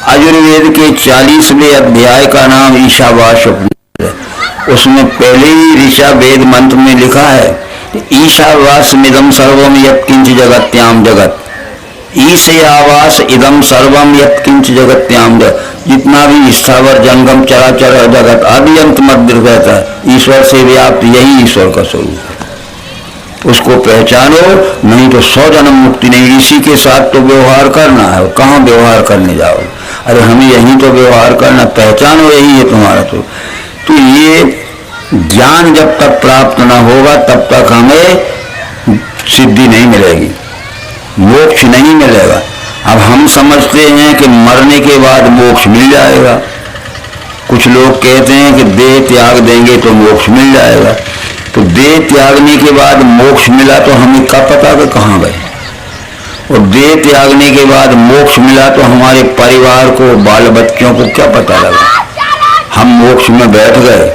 आयुर्वेद के 40वें अध्याय का नाम ईशावास उपनिषद है। उसमें पहले ही ऋचा वेद मंत्र में लिखा है, ईशावास मिदम सर्वम यत्किंच जगत्याम जगत। ईशयावास इदम सर्वम यत्किंच जगत्याम जगत। जितना भी स्थावर जंगम चराचर जगत आदि अंत मध्य रहता है, ईश्वर से व्याप्त यही ईश्वर का स्वरूप है। उसको पहचानो, नहीं तो 100 जन्म मुक्ति नहीं। इसी के साथ तो व्यवहार करना है, और कहाँ व्यवहार करने जाओ? अरे हमें यही तो व्यवहार करना, पहचानो यही है तुम्हारा। तो ये ज्ञान जब तक प्राप्त न होगा तब तक हमें सिद्धि नहीं मिलेगी, मोक्ष नहीं मिलेगा। अब हम समझते हैं कि मरने के बाद मोक्ष मिल जाएगा। कुछ लोग कहते हैं कि देह त्याग देंगे तो मोक्ष मिल जाएगा। तो देह त्यागने के बाद मोक्ष मिला तो हमें क्या पता कि कहाँ गए? और देह त्यागने के बाद मोक्ष मिला तो हमारे परिवार को, बाल बच्चों को क्या पता लगा? हम मोक्ष में बैठ गए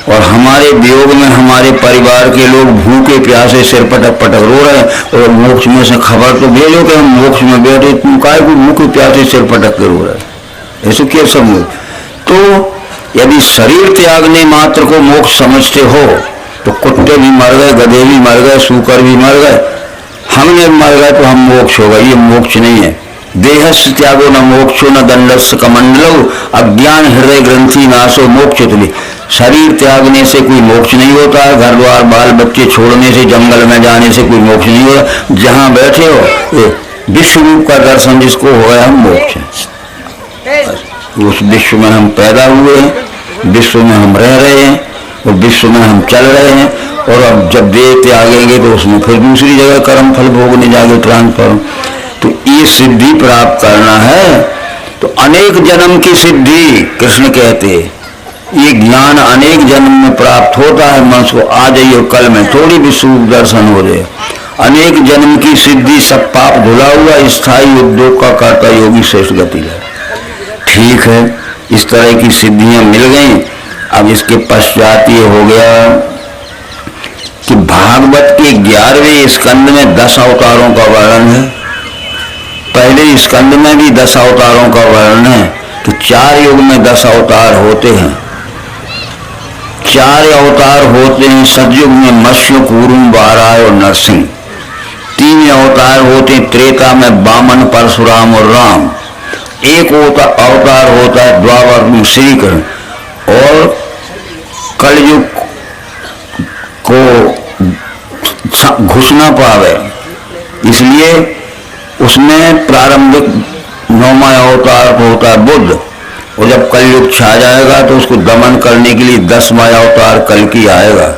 और हमारे वियोग में हमारे परिवार के लोग भूखे प्यासे सिर पटक पटक रो रहे हैं, और मोक्ष में से खबर तो भेजो कि हम मोक्ष में बैठे, तुम काय को भूखे प्यासे सिर पटक के रो रहे? ऐसे क्या समझो? तो यदि शरीर त्यागने मात्र को मोक्ष समझते हो तो कुत्ते भी मर गए, गधे भी मर गए, सूकर भी मर गए, हमने मर गए तो हम मोक्ष हो गए। ये मोक्ष नहीं है। देहस्य त्यागो न मोक्षो न दंडस्य कमंडलो अज्ञान हृदय ग्रंथि नाशो मोक्ष तुली। शरीर त्यागने से कोई मोक्ष नहीं होता है। घर द्वार बाल बच्चे छोड़ने से, जंगल में जाने से कोई मोक्ष नहीं होता। जहां बैठे हो विश्व रूप का दर्शन जिसको हो गया, हम मोक्ष है। उस विश्व में हम पैदा हुए हैं, विश्व में हम रह रहे हैं और विश्व में हम चल रहे हैं। और अब जब देह त्यागेंगे तो उसमें फिर दूसरी जगह कर्म फल भोगने जाएंगे, ट्रांसफॉर्म। तो ये सिद्धि प्राप्त करना है तो अनेक जन्म की सिद्धि कृष्ण कहते हैं। ये ज्ञान अनेक जन्म में प्राप्त होता है। मनुष्य को आज ही और कल में थोड़ी भी सूख दर्शन हो जाए। अनेक जन्म की सिद्धि, सब पाप धुला हुआ स्थायी उद्योग का कर्ता योगी श्रेष्ठ गति है। ठीक है, इस तरह की सिद्धियां मिल गई। अब इसके पश्चात ये हो गया कि भागवत के 11वें स्कंद में 10 अवतारों का वर्णन है। पहले स्कंद में भी 10 अवतारों का वर्णन है कि 4 युग में 10 अवतार होते हैं। 4 अवतार होते हैं। सतयुग में मत्स्य, कूर्म, वाराह और नरसिंह। 3 अवतार होते हैं त्रेता में, वामन, परशुराम और राम। एक अवतार होता है द्वापर में श्री कृष्ण। और कलयुग को घुसना पावे इसलिए उसमें प्रारंभिक 9वां अवतार होता है बुद्ध। और जब कलयुग छा जाएगा तो उसको दमन करने के लिए 10वां अवतार कल्कि आएगा।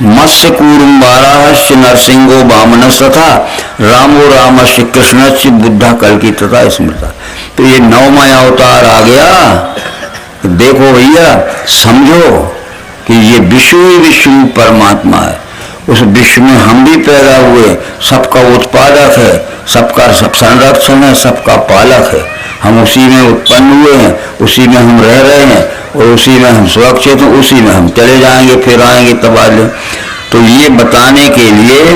मत्स्य, कूर्म, वाराहस्य, नरसिंहो, वामनस्य तथा रामो रामस्य कृष्णस्य बुद्धा कल्कि तथा स्मृता। तो ये 9वां अवतार आ गया। देखो भैया, समझो कि ये विश्व ही विश्व परमात्मा है। उस विश्व में हम भी पैदा हुए, सबका उत्पादक है, सबका सब संरक्षण है, सबका पालक है। हम उसी में उत्पन्न हुए हैं, उसी में हम रह रहे हैं और उसी में हम सुरक्षित हैं, उसी में हम चले जाएंगे, फिर आएंगे तबादले। तो ये बताने के लिए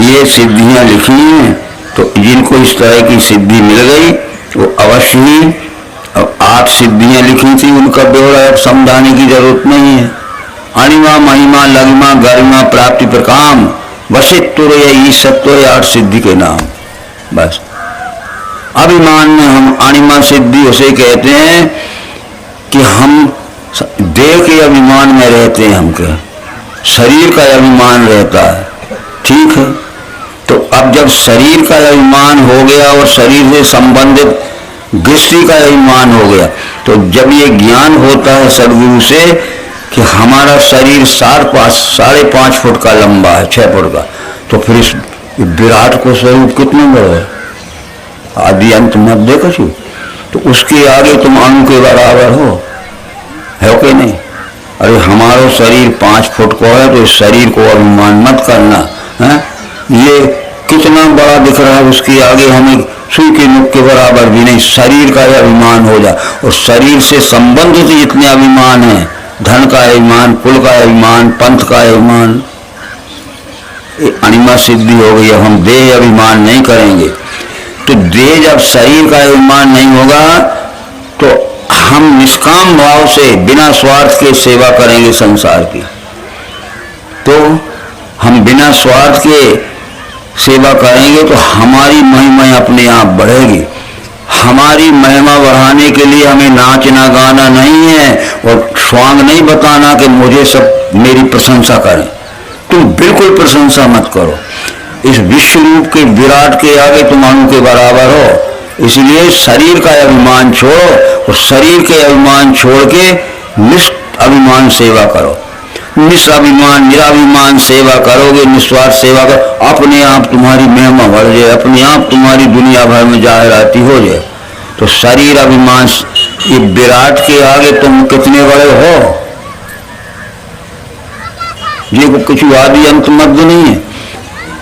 ये सिद्धियां लिखी हैं। तो जिनको इस तरह की सिद्धि मिल गई वो अवश्य ही, अब 8 सिद्धियां लिखी थी, उनका ब्यौरा अब समझाने की जरूरत नहीं है। अणिमा, महिमा, लघिमा, गरिमा, प्राप्ति, प्रकाम, वशित्व, ईशत्व, 8 सिद्धि के नाम। बस अभिमान में हम अणिमा सिद्धि उसे कहते हैं कि हम देह के अभिमान में रहते हैं, हमके शरीर का अभिमान रहता है। ठीक है, तो अब जब शरीर का अभिमान हो गया और शरीर से संबंधित दृष्टि का अभिमान हो गया, तो जब ये ज्ञान होता है सदगुरु से कि हमारा शरीर 5.5 फुट का लंबा है, 6 फुट का, तो फिर इस विराट को स्वरूप कितने बड़ा है, आदि अंत मध्य कछु, तो उसके आगे तुम अणु के बराबर हो कि नहीं? अरे हमारा शरीर 5 फुट को है तो इस शरीर को अभिमान मत करना है। ये कितना बड़ा दिख रहा है, उसके आगे हमें सुई के मुख के बराबर भी नहीं। शरीर का अभिमान हो जाए और शरीर से संबंधित जितने अभिमान है, धन का अभिमान, कुल का अभिमान, पंथ का अभिमान, अणिमा सिद्धि हो गई। हम देह अभिमान नहीं करेंगे। तो तो देह जब शरीर का अभिमान नहीं होगा तो हम निष्काम भाव से बिना स्वार्थ के सेवा करेंगे संसार की। तो हम बिना स्वार्थ के सेवा करेंगे तो हमारी महिमा अपने आप बढ़ेगी। हमारी महिमा बढ़ाने के लिए हमें नाचना गाना नहीं है और स्वांग नहीं बताना कि मुझे सब मेरी प्रशंसा करें। तुम बिल्कुल प्रशंसा मत करो। इस विश्व रूप के विराट के आगे तुम अणु के बराबर हो। इसलिए शरीर का अभिमान छोड़ो और शरीर के अभिमान छोड़ के निष्अभिमान सेवा करो। निस्वाभिमान निराभिमान सेवा करोगे, निस्वार्थ सेवा करो, अपने आप तुम्हारी महिमा बढ़ जाए, अपने आप तुम्हारी दुनिया भर में जाहिराती हो जाए। तो शरीर अभिमान ये विराट के आगे तुम कितने बड़े हो, ये कुछ आदि अंत मध्य नहीं है,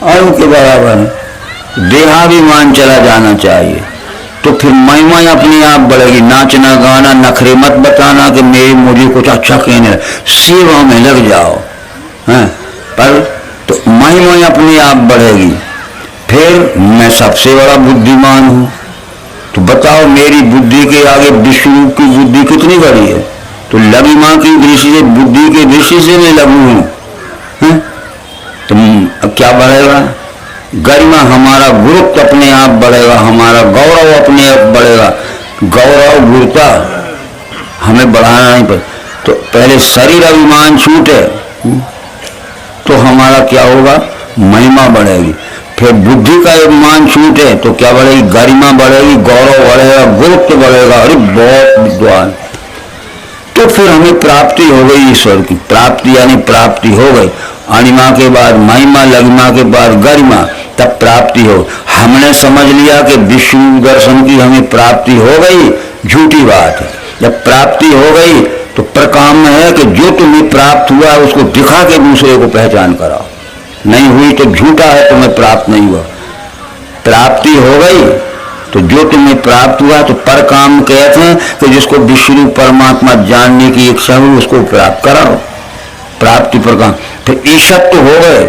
अणु के बराबर है। देहाभिमान चला जाना चाहिए तो फिर महिमा अपने आप बढ़ेगी। नाचना गाना नखरे मत बताना कि मुझे कुछ अच्छा कहने, सेवा में लग जाओ हैं, पर तो महिमा अपने आप बढ़ेगी। फिर मैं सबसे बड़ा बुद्धिमान हूं, तो बताओ मेरी बुद्धि के आगे विश्व की बुद्धि कितनी बड़ी है। तो लगी मां की दृष्टि से, बुद्धि की दृष्टि से मैं लघु हूं, तो अब क्या बढ़ेगा? गरिमा हमारा गुरुत्व अपने आप बढ़ेगा, हमारा गौरव अपने आप बढ़ेगा। गौरव गुरुता हमें बढ़ाना नहीं पड़े। तो पहले शरीर अभिमान छूटे तो हमारा क्या होगा? महिमा बढ़ेगी। फिर बुद्धि का अभिमान छूटे तो क्या बढ़ेगी? गरिमा बढ़ेगी, गौरव बढ़ेगा, गुरुत्व बढ़ेगा। अरे बहुत विद्वान। तो फिर हमें प्राप्ति हो गई, ईश्वर की प्राप्ति यानी प्राप्ति हो गई। अणिमा के बाद महिमा, लघिमा के बाद गरिमा, तब प्राप्ति हो। हमने समझ लिया कि विश्व दर्शन की हमें प्राप्ति हो गई, झूठी बात है। जब प्राप्ति हो गई तो प्रकाम है कि जो तुम्हें प्राप्त हुआ उसको दिखा के दूसरे को पहचान कराओ। नहीं हुई तो झूठा है, तुम्हें प्राप्त नहीं हुआ। प्राप्ति हो गई तो जो तुम्हें प्राप्त हुआ तो पर काम कहते हैं कि जिसको विश्व परमात्मा जानने की इच्छा हुई उसको प्राप्त कराओ। प्राप्ति पर काम। फिर ईशत्व हो गए,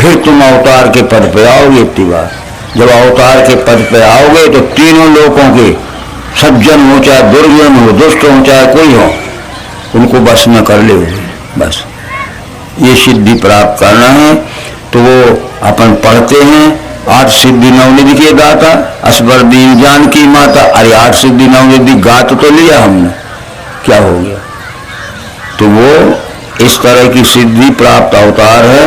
फिर तुम अवतार के पद पे आओगे। इतनी बार जब अवतार के पद पे आओगे तो तीनों लोगों के, सज्जन हो चाहे दुर्जन हो, दुष्ट हो चाहे कोई हो, उनको बस में कर ले। बस ये सिद्धि प्राप्त करना है। तो वो अपन पढ़ते हैं 8 सिद्धि नवनिधि के दाता असबर दीन जान की माता। अरे 8 सिद्धि नवनिधि गात तो लिया हमने, क्या हो गया? तो वो इस तरह की सिद्धि प्राप्त अवतार है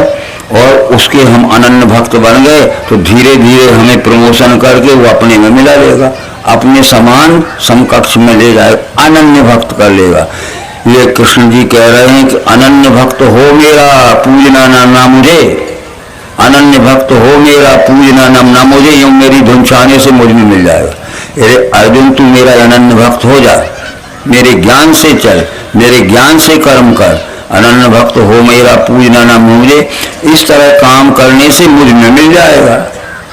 और उसके हम अनन्य भक्त बन गए तो धीरे धीरे हमें प्रमोशन करके वो अपने में मिला लेगा, अपने समान समकक्ष में ले जाएगा, अनन्य भक्त कर लेगा। ये कृष्ण जी कह रहे हैं कि अनन्य भक्त हो मेरा पूजना ना मुझे, अनन्य भक्त हो मेरा पूजना ना मुझे, यूं मेरी धुन छाने से मुझ में मिल जाएगा। अरे अर्जुन तू मेरा अनन्य भक्त हो जा, मेरे ज्ञान से चल, मेरे ज्ञान से कर्म कर, अनन्य भक्त हो मेरा पूजना ना मुझे। इस तरह काम करने से मुझ में मिल जाएगा।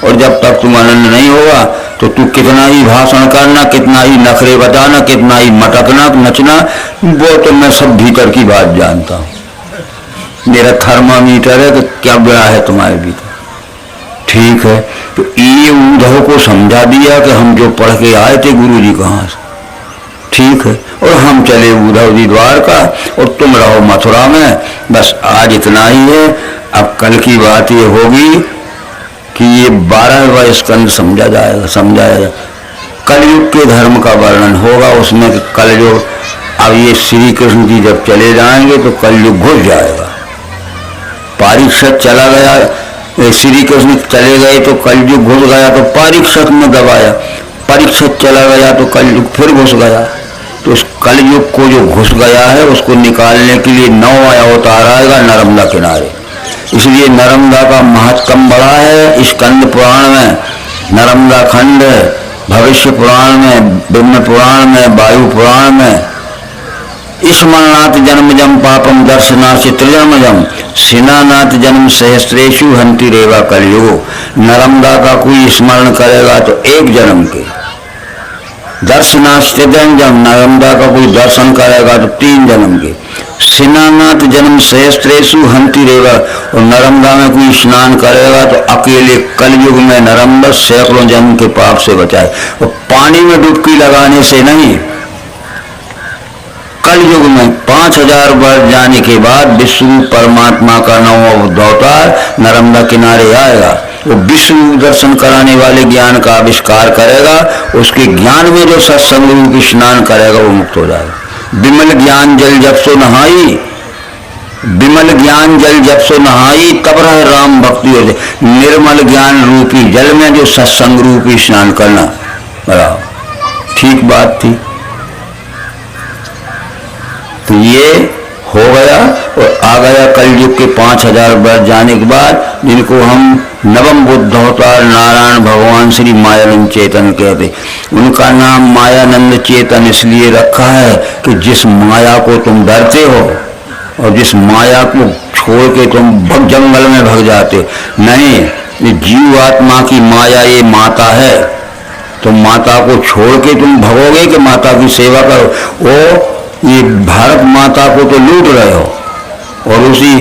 और जब तक तुम अनन्य नहीं होगा तो तू कितना ही भाषण करना, कितना ही नखरे बताना, कितना ही मटकना नचना, वो तो मैं सब भीतर की बात जानता हूं। मेरा थर्मामीटर है कि क्या बड़ा है तुम्हारे भीतर। ठीक है, तो ये उद्धव को समझा दिया कि हम जो पढ़ के आए थे गुरु जी कहाँ से। ठीक है, और हम चले उद्धव जी द्वारका और तुम रहो मथुरा में। बस आज इतना ही है। अब कल की बात ये होगी कि ये 12वां स्कंद समझाया जाएगा। कलयुग के धर्म का वर्णन होगा उसमें कि कलयुग, अब ये श्री कृष्ण जी जब चले जाएंगे तो कलयुग घुस जाएगा। पारीक्षत चला गया, श्री कृष्ण चले गए तो कलयुग घुस गया, तो पारीक्षत में दबाया, परीक्षत चला गया तो कलयुग फिर घुस गया। तो उस कलयुग को जो घुस गया है उसको निकालने के लिए 9वां अवतार आएगा नर्मदा किनारे। इसलिए नर्मदा का महत्व बड़ा है। स्कंद पुराण में नर्मदा खंड है, भविष्य पुराण में, ब्रह्म पुराण में, वायु पुराण में। स्मरणात् जन्मजम पापम दर्शनात् त्रिजन्मजम सिनानात् जन्म सहस्रेषु हंति रेवा कलयुगो। नर्मदा का कोई स्मरण करेगा तो 1 जन्म के, दर्शनात् त्रिजन्मजम, नर्मदा का कोई दर्शन करेगा तो 3 जन्म के, स्नानात जन्म सहस्त्रेषु हंति रेवा, और नर्मदा में कोई स्नान करेगा तो अकेले कलयुग में नर्मदा सैकड़ों जन्म के पाप से बचाए। और पानी में डुबकी लगाने से नहीं, कलयुग में 5000 वर्ष जाने के बाद विष्णु परमात्मा का 9वां अवतार नर्मदा किनारे आएगा। वो विष्णु दर्शन कराने वाले ज्ञान का आविष्कार करेगा, उसके ज्ञान में जो सत्संग रूप स्नान करेगा वो मुक्त हो जाएगा। विमल ज्ञान जल जब सो नहाई, विमल ज्ञान जल जब सो नहाई, तब रह राम भक्ति हो जाए। निर्मल ज्ञान रूपी जल में जो सत्संग रूपी स्नान करना, बराबर ठीक बात थी। तो ये हो गया और आ गया कलयुग के 5000 वर्ष जाने के बाद, जिनको हम नवम बुद्ध अवतार नारायण भगवान श्री मायानंद चेतन कहते। उनका नाम मायानंद चेतन इसलिए रखा है कि जिस माया को तुम डरते हो और जिस माया को छोड़ के तुम जंगल में भाग जाते, नहीं, ये जीव आत्मा की माया ये माता है। तो माता को छोड़ के तुम भगोगे कि माता की सेवा करो? वो ये भारत माता को तो लूट रहे हो और उसी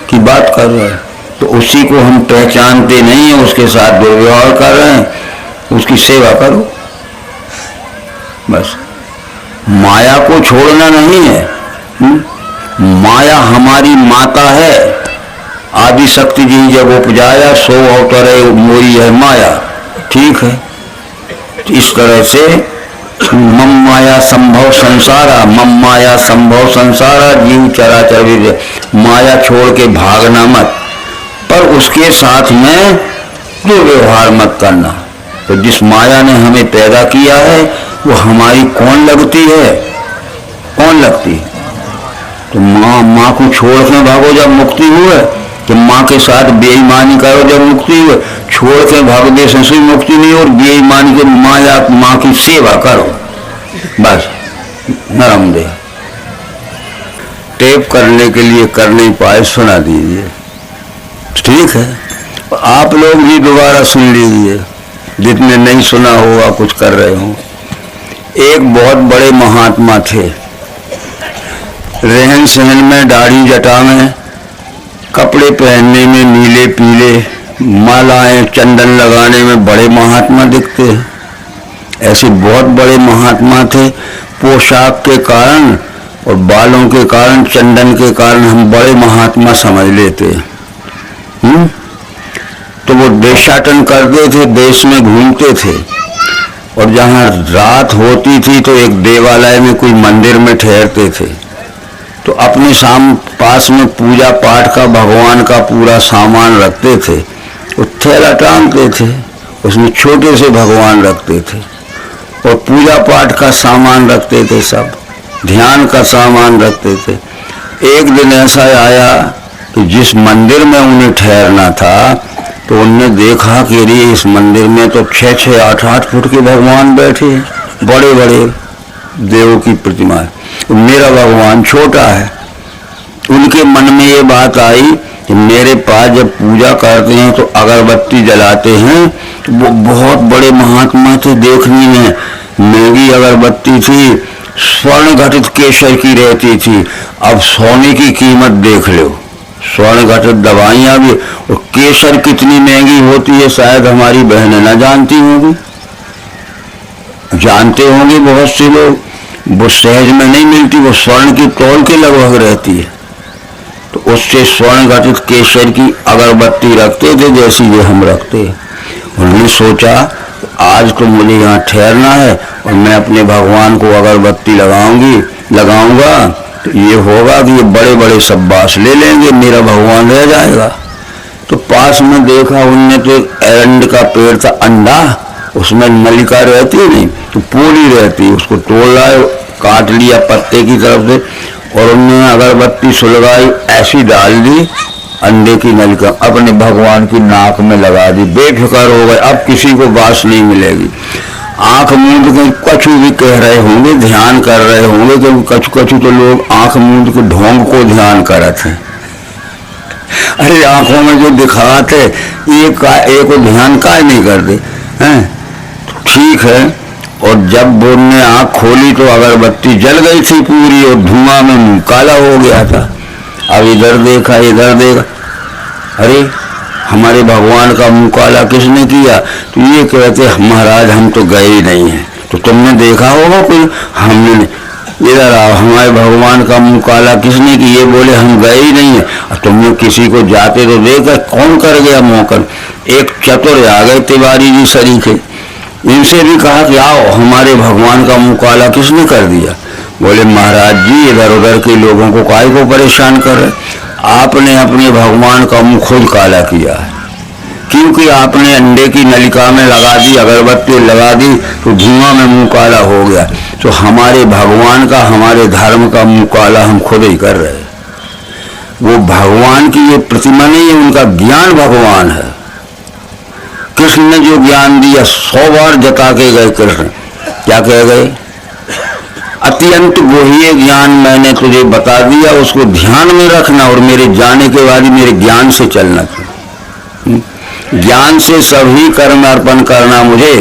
की बात कर रहे हैं। तो उसी को हम पहचानते नहीं है, उसके साथ दुर्व्यवहार कर रहे हैं, उसकी सेवा करो बस। माया को छोड़ना नहीं है। माया हमारी माता है। आदि शक्ति जी जब उपजाया सो अवतरे मोरी है माया, ठीक है। इस तरह से मम माया संभव संसारा, मम माया संभव संसारा, जीव चराचर विद्य। माया छोड़ के भागना मत, पर उसके साथ में दुर्व्यवहार मत करना। तो जिस माया ने हमें पैदा किया है वो हमारी कौन लगती है? कौन लगती है? तो माँ को छोड़ के भागो जब मुक्ति हुए, कि माँ के साथ बेईमानी करो जब मुक्ति हुए। छोड़ के भागने से मुक्ति नहीं, और बेईमानी के माँ की सेवा करो बस। नरम दे टेप करने के लिए कर नहीं पाए, सुना दीजिए, ठीक है। आप लोग भी दोबारा सुन लीजिए, जितने नहीं सुना होगा कुछ कर रहे हो। एक बहुत बड़े महात्मा थे, रहन सहन में, दाढ़ी जटा में, कपड़े पहनने में नीले पीले, मालाएं चंदन लगाने में बड़े महात्मा दिखते हैं। ऐसे बहुत बड़े महात्मा थे। पोशाक के कारण और बालों के कारण, चंदन के कारण हम बड़े महात्मा समझ लेते हैं। तो वो देशाटन करते थे, देश में घूमते थे, और जहाँ रात होती थी तो एक देवालय में कोई मंदिर में ठहरते थे। तो अपने पास में पूजा पाठ का, भगवान का पूरा सामान रखते थे। वो थैला टांगते थे, उसमें छोटे से भगवान रखते थे और पूजा पाठ का सामान रखते थे, सब ध्यान का सामान रखते थे। एक दिन ऐसा आया कि जिस मंदिर में उन्हें ठहरना था, तो उन्होंने देखा कि अरे इस मंदिर में तो 6-6, 8-8 फुट के भगवान बैठे, बड़े बड़े देवों की प्रतिमा है, मेरा भगवान छोटा है। उनके मन में ये बात आई कि मेरे पास जब पूजा करते हैं तो अगरबत्ती जलाते हैं, तो वो बहुत बड़े महात्मा थे, देखने में महंगी अगरबत्ती थी, स्वर्ण घटित केसर की रहती थी। अब सोने की कीमत देख लो, स्वर्ण घटित दवाइयाँ भी, और केसर कितनी महंगी होती है शायद हमारी बहनें न जानती होंगी, जानते होंगे बहुत से लोग। वो सहज में नहीं मिलती, वो स्वर्ण की तौल के लगभग रहती है। तो उससे स्वर्ण घटित केसर की अगरबत्ती रखते थे जैसी ये हम रखते हैं। उन्होंने सोचा आज तो मुझे यहाँ ठहरना है और मैं अपने भगवान को अगरबत्ती लगाऊंगा तो ये होगा कि ये बड़े बड़े सब बास ले लेंगे, मेरा भगवान रह जाएगा। तो पास में देखा उनने तो एक एरंड का पेड़ था, अंडा, उसमें नलिका रहती है नहीं तो पूरी रहती, उसको तोड़ लाए, काट लिया पत्ते की तरफ से, और उन्होंने अगरबत्ती सुलगाई, ऐसी डाल दी अंडे की नलिका, अपने भगवान की नाक में लगा दी, बेफिक्र हो गए, अब किसी को बास नहीं मिलेगी। आंख मूंद के कछु भी कह रहे होंगे, ध्यान कर रहे होंगे, तो कछु तो लोग आंख मूंद के ढोंग को ध्यान करते हैं। अरे आंखों में जो दिखाते एक को ध्यान का नहीं करते हैं। ठीक है, और जब वो ने आँख खोली तो अगरबत्ती जल गई थी पूरी और धुआं में मुंह काला हो गया था। अब इधर देखा इधर देखा, अरे हमारे भगवान का मुंह काला किसने किया? तो ये कहते महाराज हम तो गए ही नहीं हैं। तो तुमने देखा होगा कोई? हमने इधर आओ, हमारे भगवान का मुंह काला किसने किया? ये बोले हम गए ही नहीं है। और तुमने किसी को जाते तो देखा, कौन कर गया मौकन? एक चतुर आ गए तिवारी जी सरीखे, इनसे भी कहा कि आओ हमारे भगवान का मुंह काला किसने कर दिया? बोले महाराज जी इधर उधर के लोगों को काहे को परेशान कर रहे? आपने अपने भगवान का मुंह खुद काला किया है, क्योंकि आपने अंडे की नलिका में लगा दी, अगरबत्ती लगा दी तो धुआं में मुंह काला हो गया। तो हमारे भगवान का, हमारे धर्म का मुंह काला हम खुद ही कर रहे हैं। वो भगवान की ये प्रतिमा नहीं है, उनका ज्ञान भगवान है। कृष्ण ने जो ज्ञान दिया 100 बार जता के गए कृष्ण, क्या कह गए? अत्यंत गुह्य ज्ञान मैंने तुझे बता दिया, उसको ध्यान में रखना और मेरे जाने के बाद ही मेरे ज्ञान से चलना। ज्ञान से सभी कर्म अर्पण करना, मुझे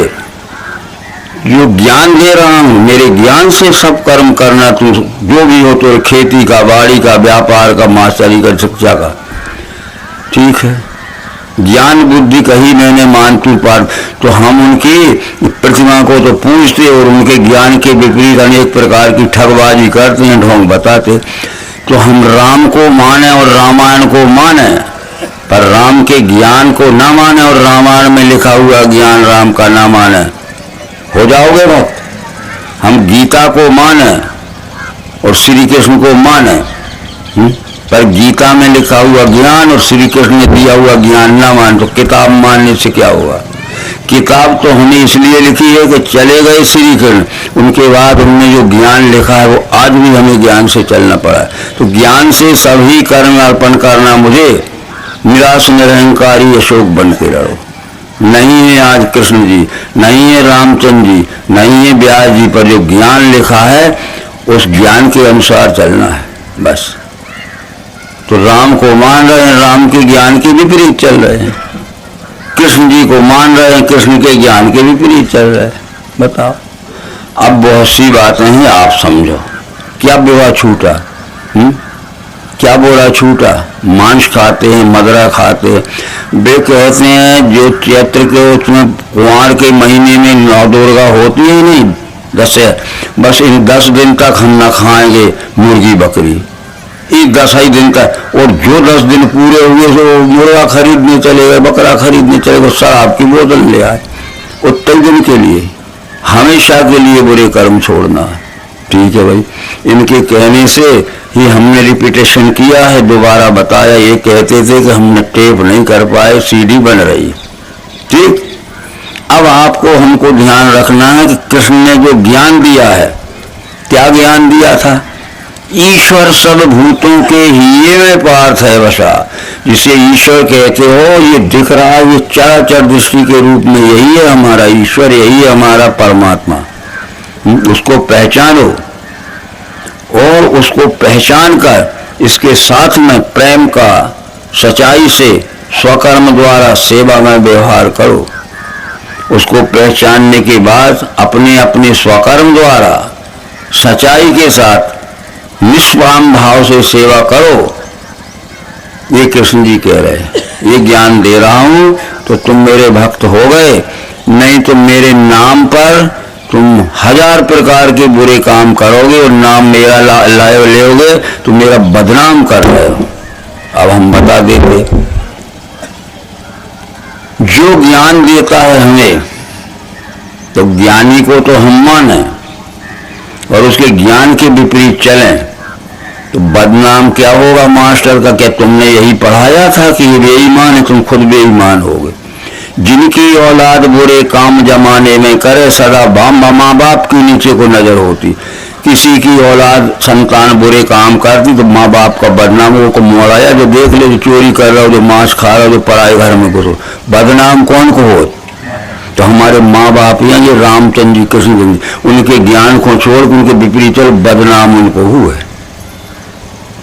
जो ज्ञान दे रहा हूं मेरे ज्ञान से सब कर्म करना। तू जो भी हो, तो खेती का, बाड़ी का, व्यापार का, मास्टरी का, शिक्षा का, ठीक है। ज्ञान बुद्धि कही मैंने मान तू पार। तो हम उनकी प्रतिमा को तो पूजते और उनके ज्ञान के विपरीत अनेक प्रकार की ठगबाजी करते हैं, ढोंग बताते। तो हम राम को माने और रामायण को माने, पर राम के ज्ञान को ना माने और रामायण में लिखा हुआ ज्ञान राम का ना माने, हो जाओगे भक्त। हम गीता को माने और श्री कृष्ण को माने, पर गीता में लिखा हुआ ज्ञान और श्री कृष्ण ने दिया हुआ ज्ञान ना मान, तो किताब मानने से क्या हुआ? किताब तो हमने इसलिए लिखी है कि चले गए श्री कृष्ण, उनके बाद उन्होंने जो ज्ञान लिखा है वो आज भी हमें ज्ञान से चलना पड़ा है। तो ज्ञान से सभी कर्म अर्पण करना, मुझे निराश निरहंकारी अशोक बन के रहो। नहीं है आज कृष्ण जी, नहीं है रामचंद्र जी, नहीं है व्यास जी, पर जो ज्ञान लिखा है उस ज्ञान के अनुसार चलना है बस। तो राम को मान रहे हैं, राम के ज्ञान के विपरीत चल रहे हैं। कृष्ण जी को मान रहे हैं, कृष्ण के ज्ञान के विपरीत चल रहे हैं। बताओ, अब बहुत सी बातें हैं, आप समझो। क्या विवाह छूटा? क्या बोला छूटा? मांस खाते हैं, मदरा खाते हैं। वे कहते हैं जो चैत्र के उसमें कुंवार के महीने में नौ दुर्गा होती है नहीं, 10 बस इन 10 दिन तक हम न खाएंगे मुर्गी बकरी, इस 10 ही दिन तक। और जो 10 दिन पूरे हुए तो मुर्गा खरीदने चले गए, बकरा खरीदने चले गए, शराब की बोतल ले आए। उतने दिन के लिए, हमेशा के लिए बुरे कर्म छोड़ना है। ठीक है भाई, इनके कहने से ही हमने रिपीटेशन किया है, दोबारा बताया। ये कहते थे कि हमने टेप नहीं कर पाए, सीडी बन रही। ठीक, अब आपको हमको ध्यान रखना है कि कृष्ण ने जो ज्ञान दिया है, क्या ज्ञान दिया था? ईश्वर सब भूतों के हिये में पार्थ है बसा। जिसे ईश्वर कहते हो, ये दिख रहा है, ये चराचर दृष्टि के रूप में यही है हमारा ईश्वर, यही है हमारा परमात्मा। उसको पहचानो और उसको पहचान कर इसके साथ में प्रेम का सच्चाई से स्वकर्म द्वारा सेवा में व्यवहार करो। उसको पहचानने के बाद अपने अपने स्वकर्म द्वारा सच्चाई के साथ निष्काम भाव से सेवा करो। ये कृष्ण जी कह रहे हैं, ये ज्ञान दे रहा हूं तो तुम मेरे भक्त हो गए, नहीं तो मेरे नाम पर तुम 1000 प्रकार के बुरे काम करोगे और नाम मेरा लोगे तो मेरा बदनाम कर रहे हो। अब हम बता देते, जो ज्ञान देता है हमें, तो ज्ञानी को तो हम माने और उसके ज्ञान के विपरीत चलें तो बदनाम क्या होगा मास्टर का? क्या तुमने यही पढ़ाया था कि ये बेईमान है? तुम खुद बेईमान हो गए। जिनकी औलाद बुरे काम जमाने में करे, सदा माँ बाप के नीचे को नजर होती। किसी की औलाद संतान बुरे काम करती तो माँ बाप का बदनाम को मोड़ाया, जो देख ले, जो चोरी कर रहा हो, जो मांस खा रहा हो, जो पराए घर में घुसो, बदनाम कौन को हो? तो हमारे माँ बाप या ये रामचंद्र जी, कृष्ण जी, उनके ज्ञान को छोड़ उनके विपरीत बदनाम उनको हुए।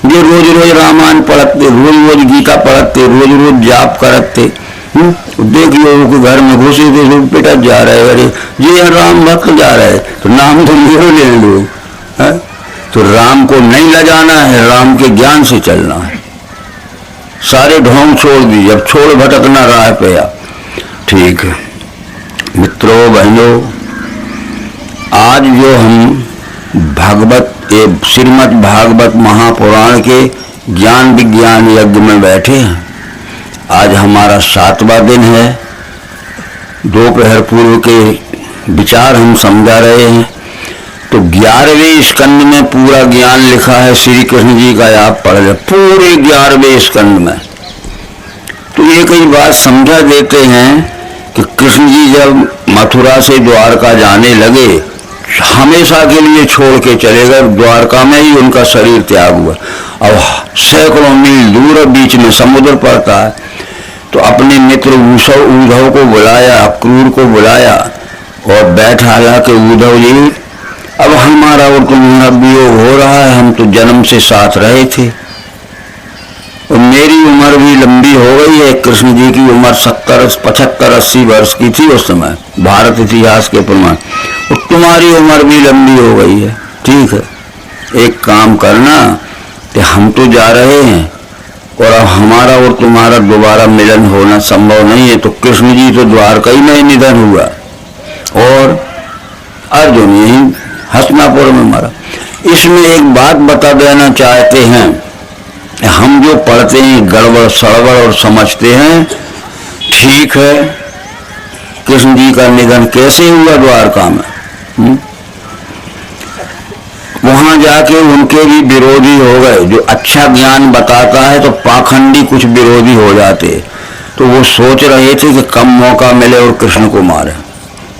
ये रोज रोज रामायण पढ़ते, रोज रोज गीता पढ़ते, रोज रोज जाप करते, देखिए वो घर में घुसे थे लोग, बेटा जा रहे, अरे ये राम भक्त जा रहे, तो नाम तो ले ले लोग है। तो राम को नहीं लजाना है, राम के ज्ञान से चलना है। सारे ढोंग छोड़ दीजिए, अब छोड़ भटकना राह पे आ। ठीक है मित्रों बहनों, आज जो हम भागवत श्रीमद् भागवत महापुराण के ज्ञान विज्ञान यज्ञ में बैठे हैं, आज हमारा 7वां दिन है। दोपहर पूर्व के विचार हम समझा रहे हैं। तो 11वें स्कंद में पूरा ज्ञान लिखा है श्री कृष्ण जी का, आप पढ़ ले पूरे 11वें स्कंद में। तो ये कई बात समझा देते हैं कि कृष्ण जी जब मथुरा से द्वारका जाने लगे, हमेशा के लिए छोड़ के चले गए, द्वारका में ही उनका शरीर त्याग हुआ। अब सैकड़ों मील दूर बीच में समुद्र पड़ता है, तो अपने मित्र उद्धव को बुलाया, क्रूर को बुलाया और बैठा कि उद्धव जी अब हमारा और तुम्हारा वियोग हो रहा है, हम तो जन्म से साथ रहे थे और मेरी उम्र भी लंबी हो गई है। कृष्ण जी की उम्र 75-80 वर्ष की थी उस समय, भारत इतिहास के प्रमाण, और तुम्हारी उम्र भी लंबी हो गई है। ठीक है, एक काम करना कि हम तो जा रहे हैं और अब हमारा और तुम्हारा दोबारा मिलन होना संभव नहीं है। तो कृष्ण जी तो द्वारका ही में निधन हुआ और अर्जुन यही हस्तिनापुर में मरा। इसमें एक बात बता देना चाहते हैं, हम जो पढ़ते हैं गड़बड़ सड़बड़ और समझते हैं। ठीक है, कृष्ण जी का निधन कैसे हुआ द्वारका में? वहां जाके उनके भी विरोधी हो गए। जो अच्छा ज्ञान बताता है तो पाखंडी कुछ विरोधी हो जाते, तो वो सोच रहे थे कि कम मौका मिले और कृष्ण को मारे।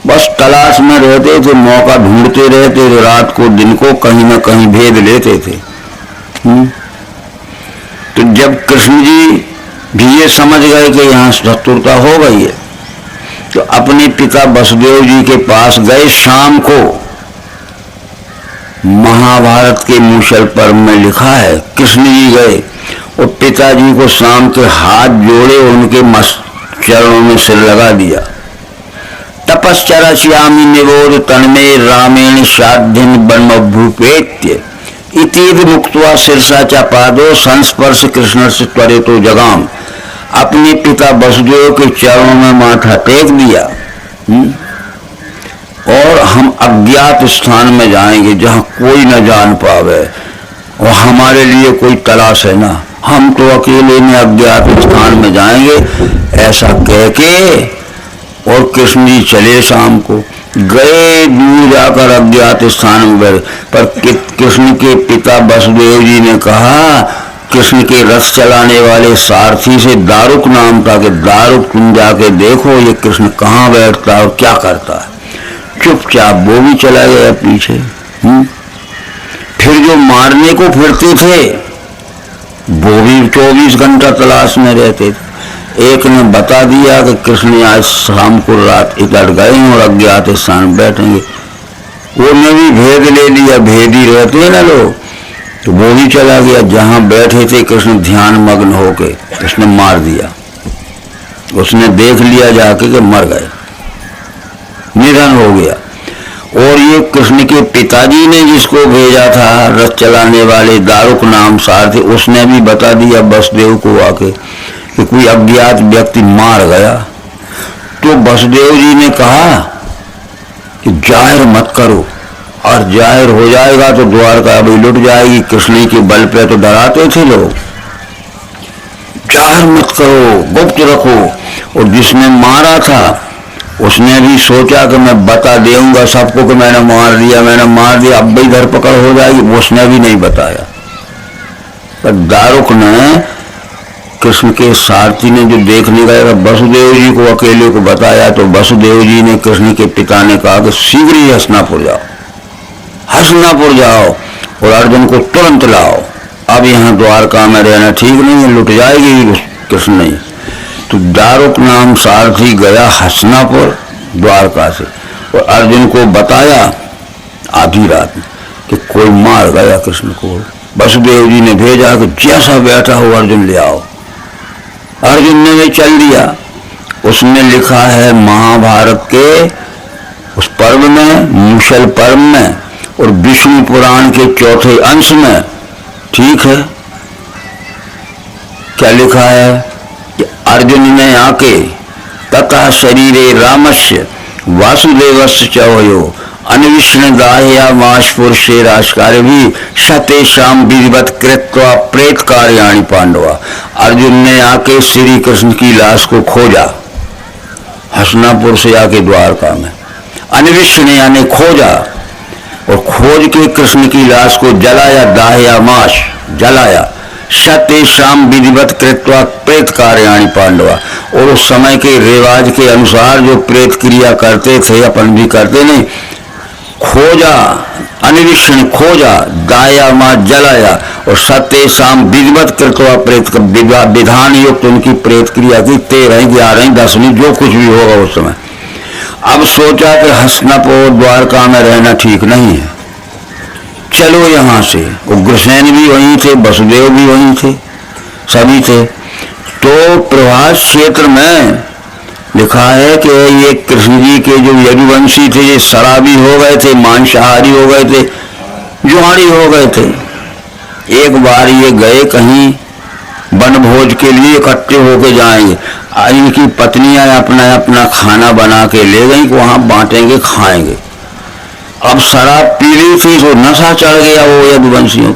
बस तलाश में रहते थे, मौका ढूंढते रहते थे, रात को दिन को कहीं ना कहीं भेद लेते थे। तो जब कृष्ण जी भी ये समझ गए कि यहाँ शत्रुता हो गई है, तो अपने पिता वसुदेव जी के पास गए। शाम को महाभारत के मूसल पर्व में लिखा है, कृष्ण जी गए और पिताजी को शाम के हाथ जोड़े, उनके चरणों में सिर लगा दिया। तपश्चरस्यामि निबोध तन्मे रामेण साध्यं ब्रह्मभूपेत्य इति मुक्त्वा शीर्षा च पादो संस्पर्श कृष्ण से त्वरितो जगाम। अपने पिता वसुदेव के चरणों में माथा टेक दिया और हम अज्ञात स्थान में जाएंगे जहां कोई न जान पावे और हमारे लिए कोई तलाश है ना, हम तो अकेले में अज्ञात स्थान में जाएंगे, ऐसा कह के और कृष्ण जी चले। शाम को गए, दूर जाकर अज्ञात स्थान में गए, पर कृष्ण के पिता वसुदेव जी ने कहा, कृष्ण के रथ चलाने वाले सारथी से, दारुक नाम था, कि दारुक तुम जाके देखो ये कृष्ण कहाँ बैठता है और क्या करता है। चुपचाप वो भी चला गया पीछे। फिर जो मारने को फिरते थे वो भी 24 घंटा तलाश में रहते थे। एक ने बता दिया कि कृष्ण आज शाम को रात इधर गए और अज्ञात स्थान बैठेंगे, वो ने भी भेद ले लिया, भेदी रहते हैं ना लोग, तो वो भी चला गया जहां बैठे थे कृष्ण ध्यान मग्न होके, उसने मार दिया। उसने देख लिया जाके कि मर गए, निधन हो गया। और ये कृष्ण के पिताजी ने जिसको भेजा था रथ चलाने वाले दारुक नाम सारथी, उसने भी बता दिया वसुदेव को आके कि कोई अज्ञात व्यक्ति मार गया। तो वसुदेव जी ने कहा कि जाहिर मत करो, और जाहिर हो जाएगा तो द्वारका अभी लुट जाएगी। कृष्ण के बल पे तो डराते थे लोग, जाहिर मत करो, गुप्त रखो। और जिसने मारा था उसने भी सोचा कि मैं बता दूंगा सबको कि मैंने मार दिया, अब भी धरपकड़ हो जाएगी, उसने भी नहीं बताया। पर दारुक ने, कृष्ण के सारथी ने जो देखने गया, वसुदेव जी को अकेले को बताया, तो वसुदेव जी ने कृष्ण के पिता ने कहा कि शीघ्र ही हस्तिनापुर जाओ और अर्जुन को तुरंत लाओ, अब यहाँ द्वारका में रहना ठीक नहीं है, लुट जाएगी कृष्ण नहीं। तो दारुक नाम सारथी गया हस्तिनापुर द्वारका से और अर्जुन को बताया आधी रात में कि कोई मार गया कृष्ण को। वसुदेव जी ने भेजा कि जैसा बैठा हो अर्जुन ले आओ। अर्जुन ने भी चल दिया उसमें लिखा है महाभारत के उस पर्व में, मूसल पर्व में, और विष्णु पुराण के चौथे अंश में। ठीक है, क्या लिखा है कि अर्जुन ने आके तथा शरीरे रामस्य वासुदेवस्य चौयो अन्विष्ण दाह्या माश पुरुषे राजकार्य भी सतेशाम विधिवत कृत्वा प्रेत कार्याणि पांडवा। अर्जुन ने आके श्री कृष्ण की लाश को खोजा, हसनापुर से आके द्वारका में। अन्विष्ण यानी खोजा, और खोज के कृष्ण की लाश को जलाया, दाह्या माश जलाया। सतेशाम विधिवत कृत्वा प्रेत कार्याणि पांडवा। और उस समय के रिवाज के अनुसार जो प्रेत क्रिया करते थे, अपन भी करते नहीं, खोजा, अन्वेषण खोजा, दाया माँ जलाया, और सतेशाम विधिवत कृत्वा प्रेत विधान युक्त उनकी प्रेत क्रिया की 13, 11, 10वीं जो कुछ भी होगा उस समय। अब सोचा कि हस्तिनापुर द्वारका में रहना ठीक नहीं है, चलो यहां से। उग्रसेन भी वहीं थे, वसुदेव भी वहीं थे, सभी थे। तो प्रभास क्षेत्र में लिखा है कि ये कृष्ण जी के जो यदुवंशी थे, ये शराबी हो गए थे, मांसाहारी हो गए थे, जुहाड़ी हो गए थे। एक बार ये गए कहीं वनभोज के लिए, इकट्ठे होके जाएंगे। इनकी पत्नियां अपना अपना खाना बना के ले गई, वहां बांटेंगे, खाएंगे। अब शराब पी ली थी तो नशा चढ़ गया वो यदुवंशियों।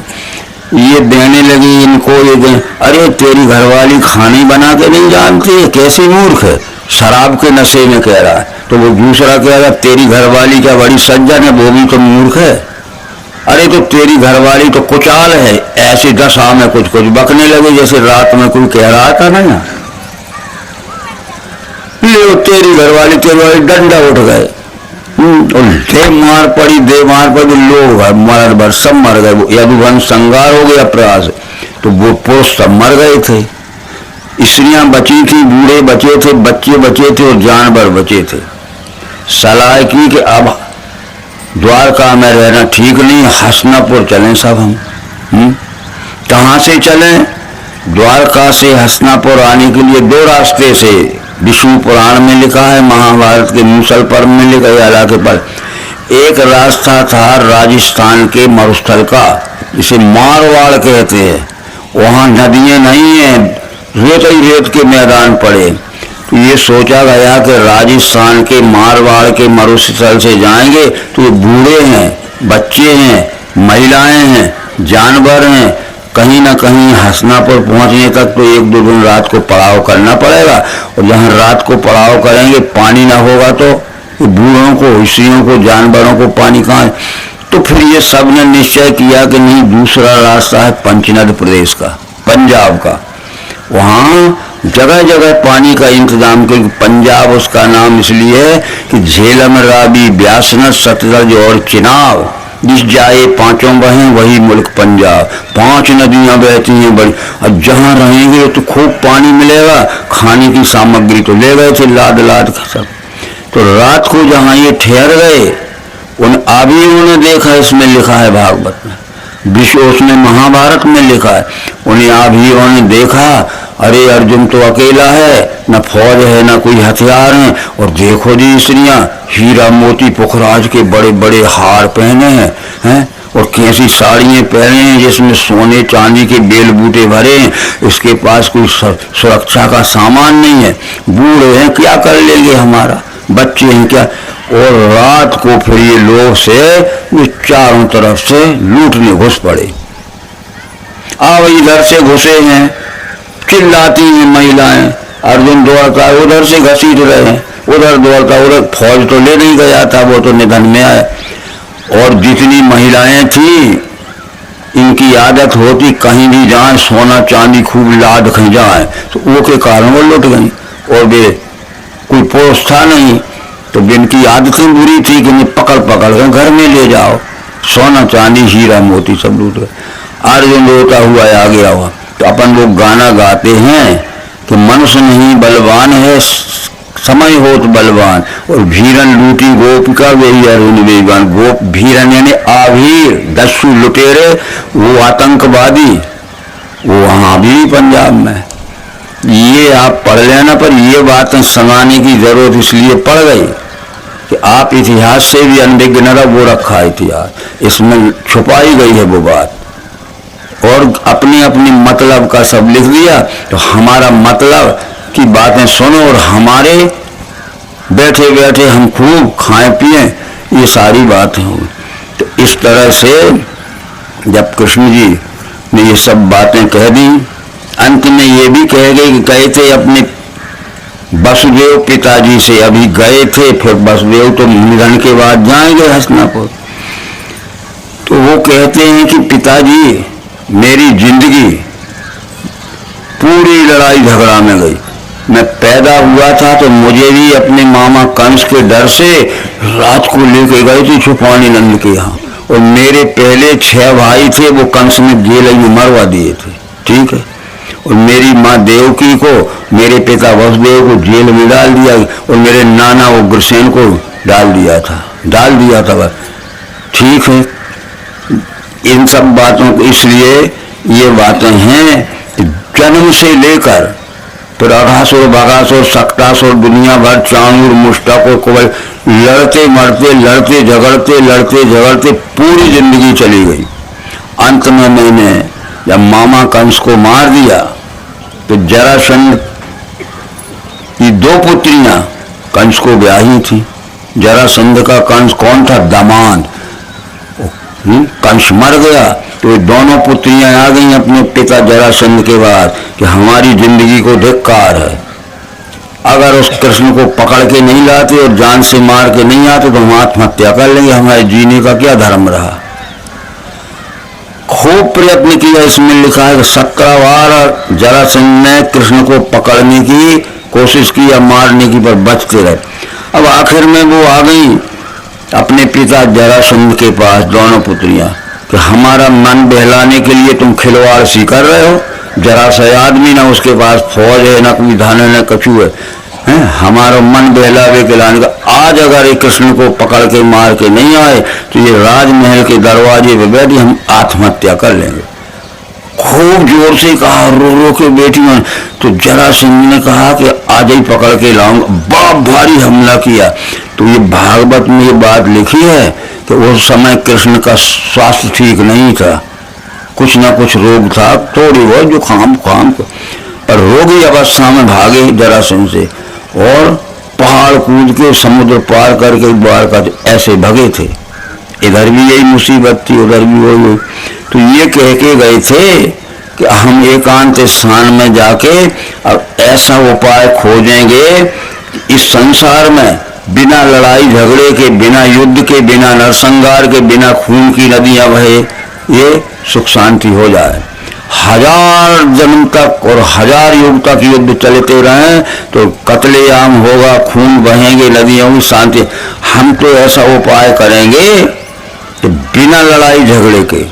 ये देने लगी इनको, ये अरे तेरी घरवाली खाने बना के नहीं जानती है, कैसी मूर्ख है, शराब के नशे में कह रहा है। तो वो दूसरा कह रहा तेरी घरवाली क्या बड़ी सज्जन है, वो भी तो मूर्ख है। अरे तो तेरी घरवाली तो कुचाल है, ऐसी दशा में कुछ कुछ बकने लगे, जैसे रात में कोई कह रहा था ना, ले तेरी घरवाली, तेरी वाली, डंडा उठ गए, दे मार पड़ी, लोग मर भर सब मर गए। यदुवंश संगार हो गया प्रयास, तो वो पुरुष सब मर गए थे, स्त्रियां बची थी, बूढ़े बचे थे, बच्चे बचे थे, और जानवर बचे थे। सलाह की कि अब द्वारका में रहना ठीक नहीं, हस्तिनापुर चलें सब हम। कहाँ से चलें? द्वारका से हस्तिनापुर आने के लिए 2 रास्ते से विष्णु पुराण में लिखा है, महाभारत के मूसल पर्व में लिखा है, इलाके पर। एक रास्ता था राजस्थान के मरुस्थल का, जिसे मारवाड़ कहते हैं। वहां नदियां नहीं है, रेत ही रेत के मैदान पड़े। तो ये सोचा गया कि राजस्थान के मारवाड़ के मरुस्थल से जाएंगे तो बूढ़े हैं, बच्चे हैं, महिलाएं हैं, जानवर हैं, कहीं ना कहीं हस्तिनापुर पहुंचने तक तो 1-2 दिन रात को पड़ाव करना पड़ेगा। और जहां रात को पड़ाव करेंगे, पानी ना होगा तो बूढ़ों को, स्त्रियों को, जानवरों को पानी कहाँ। तो फिर ये सब ने निश्चय किया कि नहीं, दूसरा रास्ता है पंचनद प्रदेश का, पंजाब का। वहां जगह जगह पानी का इंतजाम, क्योंकि पंजाब उसका नाम इसलिए है कि झेलम, रावी, ब्यासनद, सतलज और चिनाब जिस जाए 5 बहें वही मुल्क पंजाब। 5 नदियां बहती हैं बड़ी। अब जहां रहेंगे तो खूब पानी मिलेगा, खाने की सामग्री तो ले गए थे लाद लाद का सब। तो रात को जहां ये ठहर गए, उन आबियों ने देखा, इसमें लिखा है भागवत में, विश्व उसमें महाभारत में लिखा है, उन्हें आबियों ने देखा, अरे अर्जुन तो अकेला है, न फौज है न कोई हथियार है, और देखो जी स्त्रियां हीरा मोती पुखराज के बड़े बड़े हार पहने हैं, और कैसी साड़ियां पहने हैं जिसमें सोने चांदी के बेल बूटे भरे हैं। इसके पास कोई सुरक्षा का सामान नहीं है, बूढ़े हैं, क्या कर लेंगे हमारा, बच्चे हैं क्या। और रात को फिर ये लोग से चारों तरफ से लूटने घुस पड़े। अब इधर से घुसे हैं, चिल्लाती हैं महिलाएं, अर्जुन दौड़ता है, उधर से घसीट रहे हैं, उधर दौड़ता, उधर फौज तो ले नहीं गया था, वो तो निधन में आए। और जितनी महिलाएं थी, इनकी आदत होती कहीं भी जाए सोना चांदी खूब लाद कहीं जाए, तो वो के कारण वो लुट गई। और वे कोई पुरुष था नहीं, तो इनकी आदतें बुरी थी कि इन्हें पकड़ पकड़ कर घर में ले जाओ, सोना चांदी हीरा मोती सब लूट गए। अर्जुन रोता हुआ आ गया हुआ। तो अपन लोग गाना गाते हैं कि मनुष्य नहीं बलवान है, समय होत बलवान, और भीरन लूटी गोपिका वही अरुण बेईमान। गोप भीरन यानी आभीर, दस्यु लुटेरे, वो आतंकवादी, वो वहां भी पंजाब में। ये आप पढ़ लेना, पर ये बातें समाने की जरूरत इसलिए पड़ गई कि आप इतिहास से भी अनभिज्ञ न रहो। वो रखा है इतिहास, इसमें छुपाई गई है वो बात, और अपनी अपनी मतलब का सब लिख दिया। तो हमारा मतलब की बातें सुनो और हमारे बैठे बैठे हम खूब खाएं पिएं, ये सारी बातें होंगी। तो इस तरह से जब कृष्ण जी ने ये सब बातें कह दी, अंत में ये भी कह गए कि कहे थे अपने वसुदेव पिताजी से, अभी गए थे, फिर वसुदेव तो निधन के बाद जाएंगे हस्तिनापुर, तो वो कहते हैं कि पिताजी मेरी जिंदगी पूरी लड़ाई झगड़ा में गई। मैं पैदा हुआ था तो मुझे भी अपने मामा कंस के डर से रात को लेके गए थे छुपानी नंद के यहाँ, और मेरे पहले 6 भाई थे वो कंस ने जेल में मरवा दिए थे, ठीक है। और मेरी माँ देवकी को मेरे पिता वसुदेव को जेल में डाल दिया, और मेरे नाना उग्रसेन को डाल दिया था बस, ठीक है। इन सब बातों को इसलिए ये बातें हैं कि जन्म से लेकर फिर अघासुर बगासुर सक्तासुर दुनिया भर चाणूर मुष्टक और कुबल लड़ते मरते लड़ते झगड़ते पूरी जिंदगी चली गई। अंत में मैंने जब मामा कंस को मार दिया तो जरासंध की 2 पुत्रियां कंस को ब्याही थी। जरासंध का कंस कौन था? दामाद। कंस मर गया तो ये दोनों पुत्रियां आ गई अपने पिता जरासंध के बाद कि हमारी जिंदगी को धिक्कार है, अगर उस कृष्ण को पकड़ के नहीं लाते और जान से मार के नहीं आते तो हम आत्महत्या कर लेंगे, हमारे जीने का क्या धर्म रहा। खूब प्रयत्न किया, इसमें लिखा है कि 17 बार जरासंध ने कृष्ण को पकड़ने की कोशिश की या मारने की, पर बचते रहे। अब आखिर में वो आ गई अपने पिता जरासंध के पास दोनों पुत्रियां कि हमारा मन बहलाने के लिए तुम खिलवाड़ सी कर रहे हो। जरासंध आदमी ना उसके पास फौज है, ना कोई धन है, ना कछु है, हमारा मन बहलावे के लाने का। आज अगर एक कृष्ण को पकड़ के मार के नहीं आए तो ये राजमहल के दरवाजे पे बैठी हम आत्महत्या कर लेंगे। खूब जोर से कहा, रो रो के बेटी मन। तो जरासंध ने कहा कि आज ही पकड़ के लाऊंगा। बहुत भारी हमला किया। तो ये भागवत में ये बात लिखी है कि उस समय कृष्ण का स्वास्थ्य ठीक नहीं था, कुछ ना कुछ रोग था, थोड़ी बहुत जुकाम पर रोगी अवस्था में भागे जरासंध से और पहाड़ कूद के समुद्र पार करके द्वारका ऐसे भगे थे। इधर भी यही मुसीबत थी, उधर भी वही। तो ये कह के गए थे कि हम एकांत स्थान में जाके अब ऐसा उपाय खोजेंगे कि इस संसार में बिना लड़ाई झगड़े के, बिना युद्ध के, बिना नरसंहार के, बिना खून की नदियां बहे, ये सुख शांति हो जाए। 1000 जन्म तक और 1000 युग तक युद्ध चलते रहे तो कत्लेआम होगा, खून बहेंगे, नदियां हुई, शांति। हम तो ऐसा उपाय करेंगे कि बिना लड़ाई झगड़े के,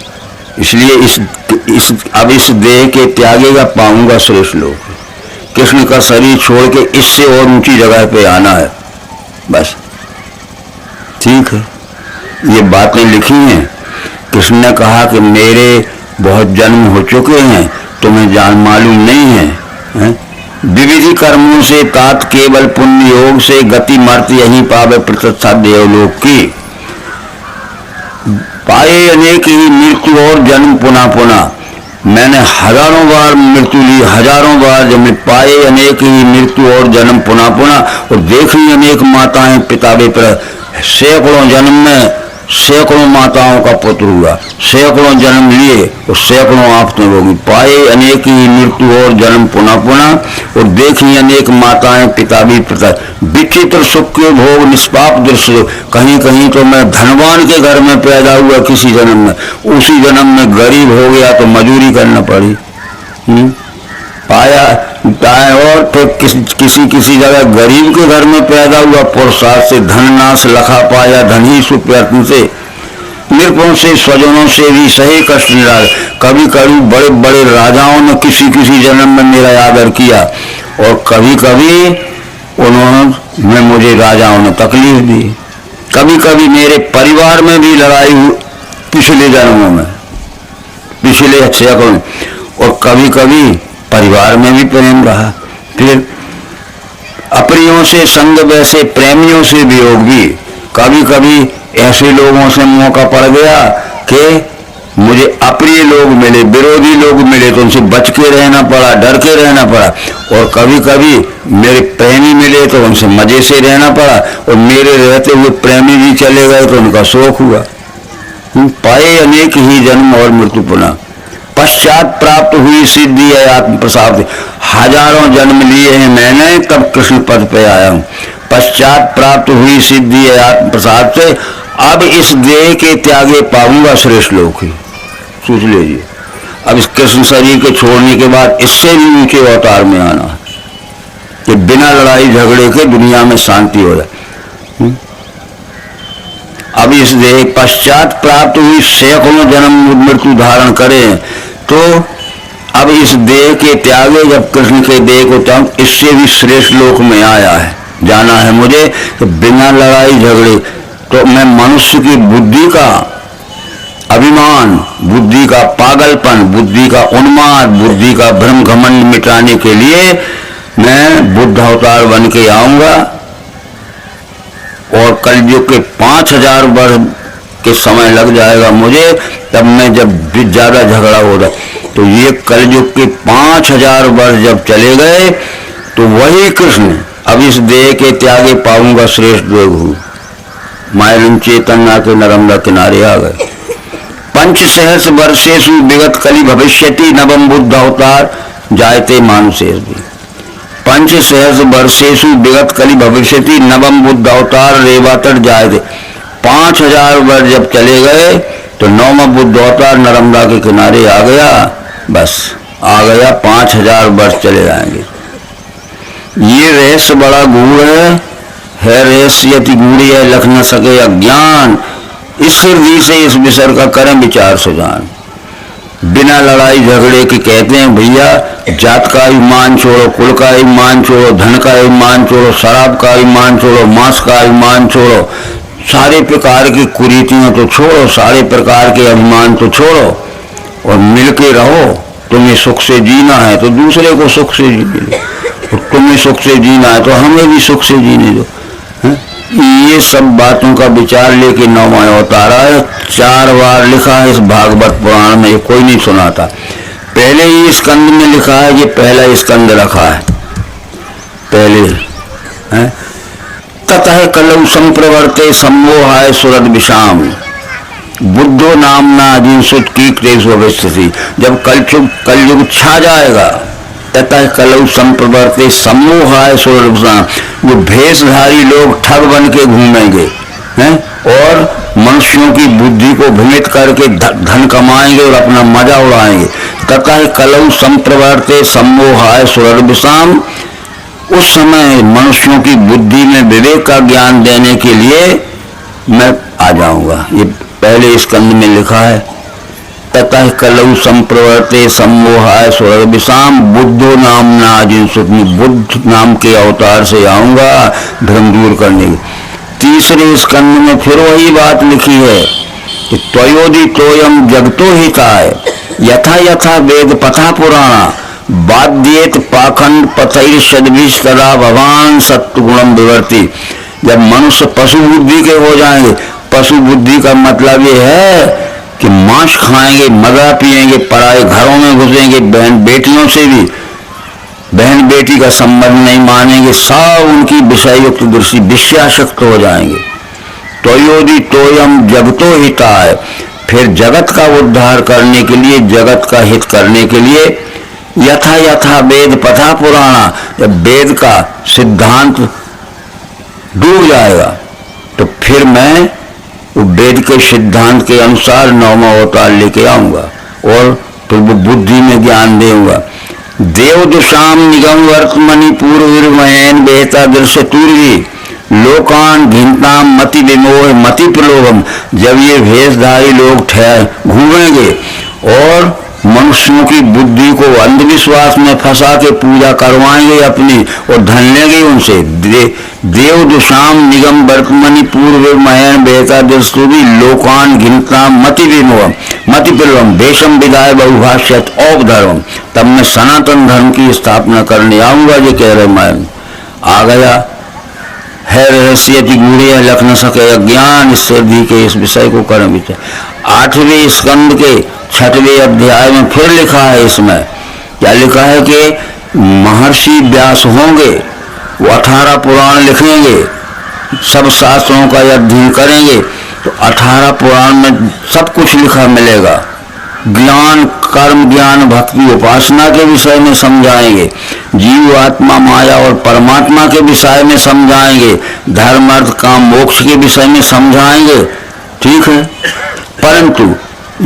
इसलिए अब इस देह के त्यागेगा पाऊंगा श्रेष्ठ लोग। कृष्ण का शरीर छोड़ के इससे और ऊंची जगह पे आना है, बस, ठीक है। ये बातें लिखी हैं। कृष्ण ने कहा कि मेरे बहुत जन्म हो चुके हैं, तुम्हें जान मालूम नहीं है, विविधि कर्मों से तात केवल पुण्य योग से गति मर्त्य यही पावे प्रतिष्ठा देवलोक की। पाए अनेक ही मृत्यु और जन्म पुनः पुनः। मैंने हजारों बार मृत्यु ली, हजारों बार जब मैं पाए अनेक ही मृत्यु और जन्म पुनः पुनः, और देखी अनेक माताएं पिता पर। सैकड़ों जन्म में सैकड़ों माताओं का पुत्र हुआ, सैकड़ों जन्म लिए और सैकड़ों आफतें होगी। पाए अनेक ही मृत्यु और जन्म पुनः पुनः, और देखी अनेक माताएं पिता भी पिता। विचित्र सुख के भोग निष्पाप दृश्य। कहीं कहीं तो मैं धनवान के घर में पैदा हुआ किसी जन्म में, उसी जन्म में गरीब हो गया तो मजूरी करना पड़ी। पाया और फिर किसी जगह गरीब के घर में पैदा हुआ, पुरुषार्थ से धननाश लखा पाया, धन ही सुप्रयत्न से। निरपुण से स्वजनों से भी सही कष्ट निराश। कभी कभी बड़े बड़े राजाओं ने किसी जन्म में मेरा आदर किया, और कभी कभी उन्होंने मुझे राजाओं ने तकलीफ दी। कभी कभी मेरे परिवार में भी लड़ाई हुई पिछले जन्मों में, पिछले सैकड़ों, और कभी कभी परिवार में भी प्रेम रहा। फिर अप्रियों से संग वैसे प्रेमियों से वियोग भी। कभी कभी ऐसे लोगों से मौका पड़ गया कि मुझे अप्रिय लोग मिले, विरोधी लोग मिले, तो उनसे बच के रहना पड़ा, डर के रहना पड़ा। और कभी कभी मेरे प्रेमी मिले तो उनसे मजे से रहना पड़ा, और मेरे रहते हुए प्रेमी भी चले गए तो उनका शोक हुआ। पाए अनेक ही जन्म और मृत्यु पुनः, पश्चात प्राप्त हुई सिद्धि है आत्म प्रसाद। हजारों जन्म लिए हैं मैंने, तब कृष्ण पद पे आया हूं। पश्चात प्राप्त हुई सिद्धि है आत्म प्रसाद से, अब इस देह के त्यागे पाऊंगा श्रेष्ठ लोक ही। सोच लीजिए, अब इस कृष्ण शरीर के छोड़ने के बाद इससे भी ऊंचे अवतार में आना है कि बिना लड़ाई झगड़े के दुनिया में शांति हो जाए। अब इस देह पश्चात प्राप्त हुई सैकड़ों जन्म मृत्यु धारण करें, तो अब इस देह के त्यागे जब कृष्ण के देह को त्याग, इससे भी श्रेष्ठ लोक में आया है, जाना है मुझे। तो बिना लड़ाई झगड़े, तो मैं मनुष्य की बुद्धि का अभिमान, बुद्धि का पागलपन, बुद्धि का उन्माद, बुद्धि का भ्रम घमंड मिटाने के लिए मैं बुद्ध अवतार बन के आऊंगा। और कलयुग के 5000 वर्ष के समय लग जाएगा मुझे, तब मैं जब ज्यादा झगड़ा हो रहा, तो ये कलयुग के 5000 वर्ष जब चले गए तो वही कृष्ण अब इस देह के त्यागे पाऊंगा श्रेष्ठ देव हूं। मायरन चेतना के नर्मदा किनारे आ गए। पंच सहस्र वर्षेषु विगत कलि भविष्यति नवम बुद्ध अवतार जायते मानुषेष भी। पंच सहस्र वर्षेषु विगत कलि भविष्यति नवम बुद्ध अवतार रेवातर जायते। 5000 वर्ष जब चले गए तो नौवा बुद्ध अवतार नर्मदा के किनारे आ गया। बस आ गया, 5000 वर्ष चले जाएंगे। ये रहस्य बड़ा गूढ़ है रहस्य अति गूढ़ी है, लख न सके अज्ञान। इस हृदय से इस विषय का करें विचार सुजान। बिना लड़ाई झगड़े के कहते हैं भैया, जात का अभिमान छोड़ो, कुल का अभिमान छोड़ो, धन का अभिमान छोड़ो, शराब का अभिमान छोड़ो, मांस का अभिमान छोड़ो, सारे प्रकार की कुरीतियों तो छोड़ो, सारे प्रकार के अभिमान तो छोड़ो और मिलके रहो। तुम्हें सुख से जीना है तो दूसरे को सुख से जीने दो, तुम्हें सुख से जीना है तो हमें भी सुख से जीने दो। ये सब बातों का विचार लेके नौवा अवतार है। 4 बार लिखा है इस भागवत पुराण में, ये कोई नहीं सुनाता। पहले ही स्कंद में लिखा है, ये पहला स्कंद रखा है पहले है। ततः कलौ संप्रवर्ते सम्मोहाय सुरद विषाम बुद्धो नामना जिनसुत की क्रेश भविष्यति। जब कलयुग छा जाएगा, ततः कलौ संप्रवर्ते सम्मोहाय सुरद विषाम, जो भेषधारी लोग ठग बन के घूमेंगे हैं और मनुष्यों की बुद्धि को भ्रमित करके धन कमाएंगे और अपना मजा उड़ाएंगे। ततः कलौ संप्रवर्ते सम्मोहाय सुरद विषाम, उस समय मनुष्यों की बुद्धि में विवेक का ज्ञान देने के लिए मैं आ जाऊंगा। ये पहले स्कंद में लिखा है। ततः कलौ संप्रवर्ते सम्मोहाय सुरद विषाम बुद्धो नामना जिनसुत, बुद्ध नाम के अवतार से आऊंगा भ्रम दूर करने के। तीसरे स्कंद में फिर वही बात लिखी है कि त्वयोदि तोयम जगतो हिताय यथा यथा वेद पथा पुराणा बाध्येत पाखंड पथैर सद्भिष तदा भवान सत्वगुणम विवर्ति। जब मनुष्य पशु बुद्धि के हो जाएंगे, पशु बुद्धि का मतलब ये है कि मांस खाएंगे, मदा पिएंगे, पराए घरों में घुसेंगे, बहन बेटियों से भी बहन बेटी का संबंध नहीं मानेंगे, सब उनकी विषययुक्त दृष्टि विषयाशक्त हो जाएंगे। त्वयोदि तोयम जगतो हिताय, फिर जगत का उद्धार करने के लिए, जगत का हित करने के लिए यथा यथा वेद पथा पुराणा, जब वेद का सिद्धांत डूब जाएगा तो फिर मैं वेद के सिद्धांत के अनुसार नौवा अवतार लेके आऊंगा और फिर वो बुद्धि में ज्ञान देऊंगा। देव दुषाम निगम वर्तमनि पूर्वैन बेहता दृश्य तूर्वी लोकान घिनताम मति विमोह मति प्रलोभम। जब ये भेषधारी लोग ठहर घूमेंगे और मनुष्यों की बुद्धि को अंधविश्वास में फंसा के पूजा करवाएंगे अपनी और धन लेंगे उनसे, देव दुषाम निगम वर्तमनि पूर्व मयन बेहता दस्तुरी लोकान घिनता मति विमोह मति पिलवम भेषम विदाय बहुभाष्यत औपधर्म। तब मैं सनातन धर्म की स्थापना करने आऊंगा। ये कह रहे मैं आ गया है रहस्य गूढ़े लख न सके अज्ञान इससे दी के इस विषय को कर्म विचार। 8वें स्कंद के 6वें अध्याय में फिर लिखा है, इसमें क्या लिखा है कि महर्षि व्यास होंगे, वो 18 पुराण लिखेंगे, सब शास्त्रों का अध्ययन करेंगे, तो 18 पुराण में सब कुछ लिखा मिलेगा। ज्ञान कर्म ज्ञान भक्ति उपासना के विषय में समझाएंगे, जीव आत्मा माया और परमात्मा के विषय में समझाएंगे, धर्म अर्थ काम मोक्ष के विषय में समझाएंगे, ठीक है। परंतु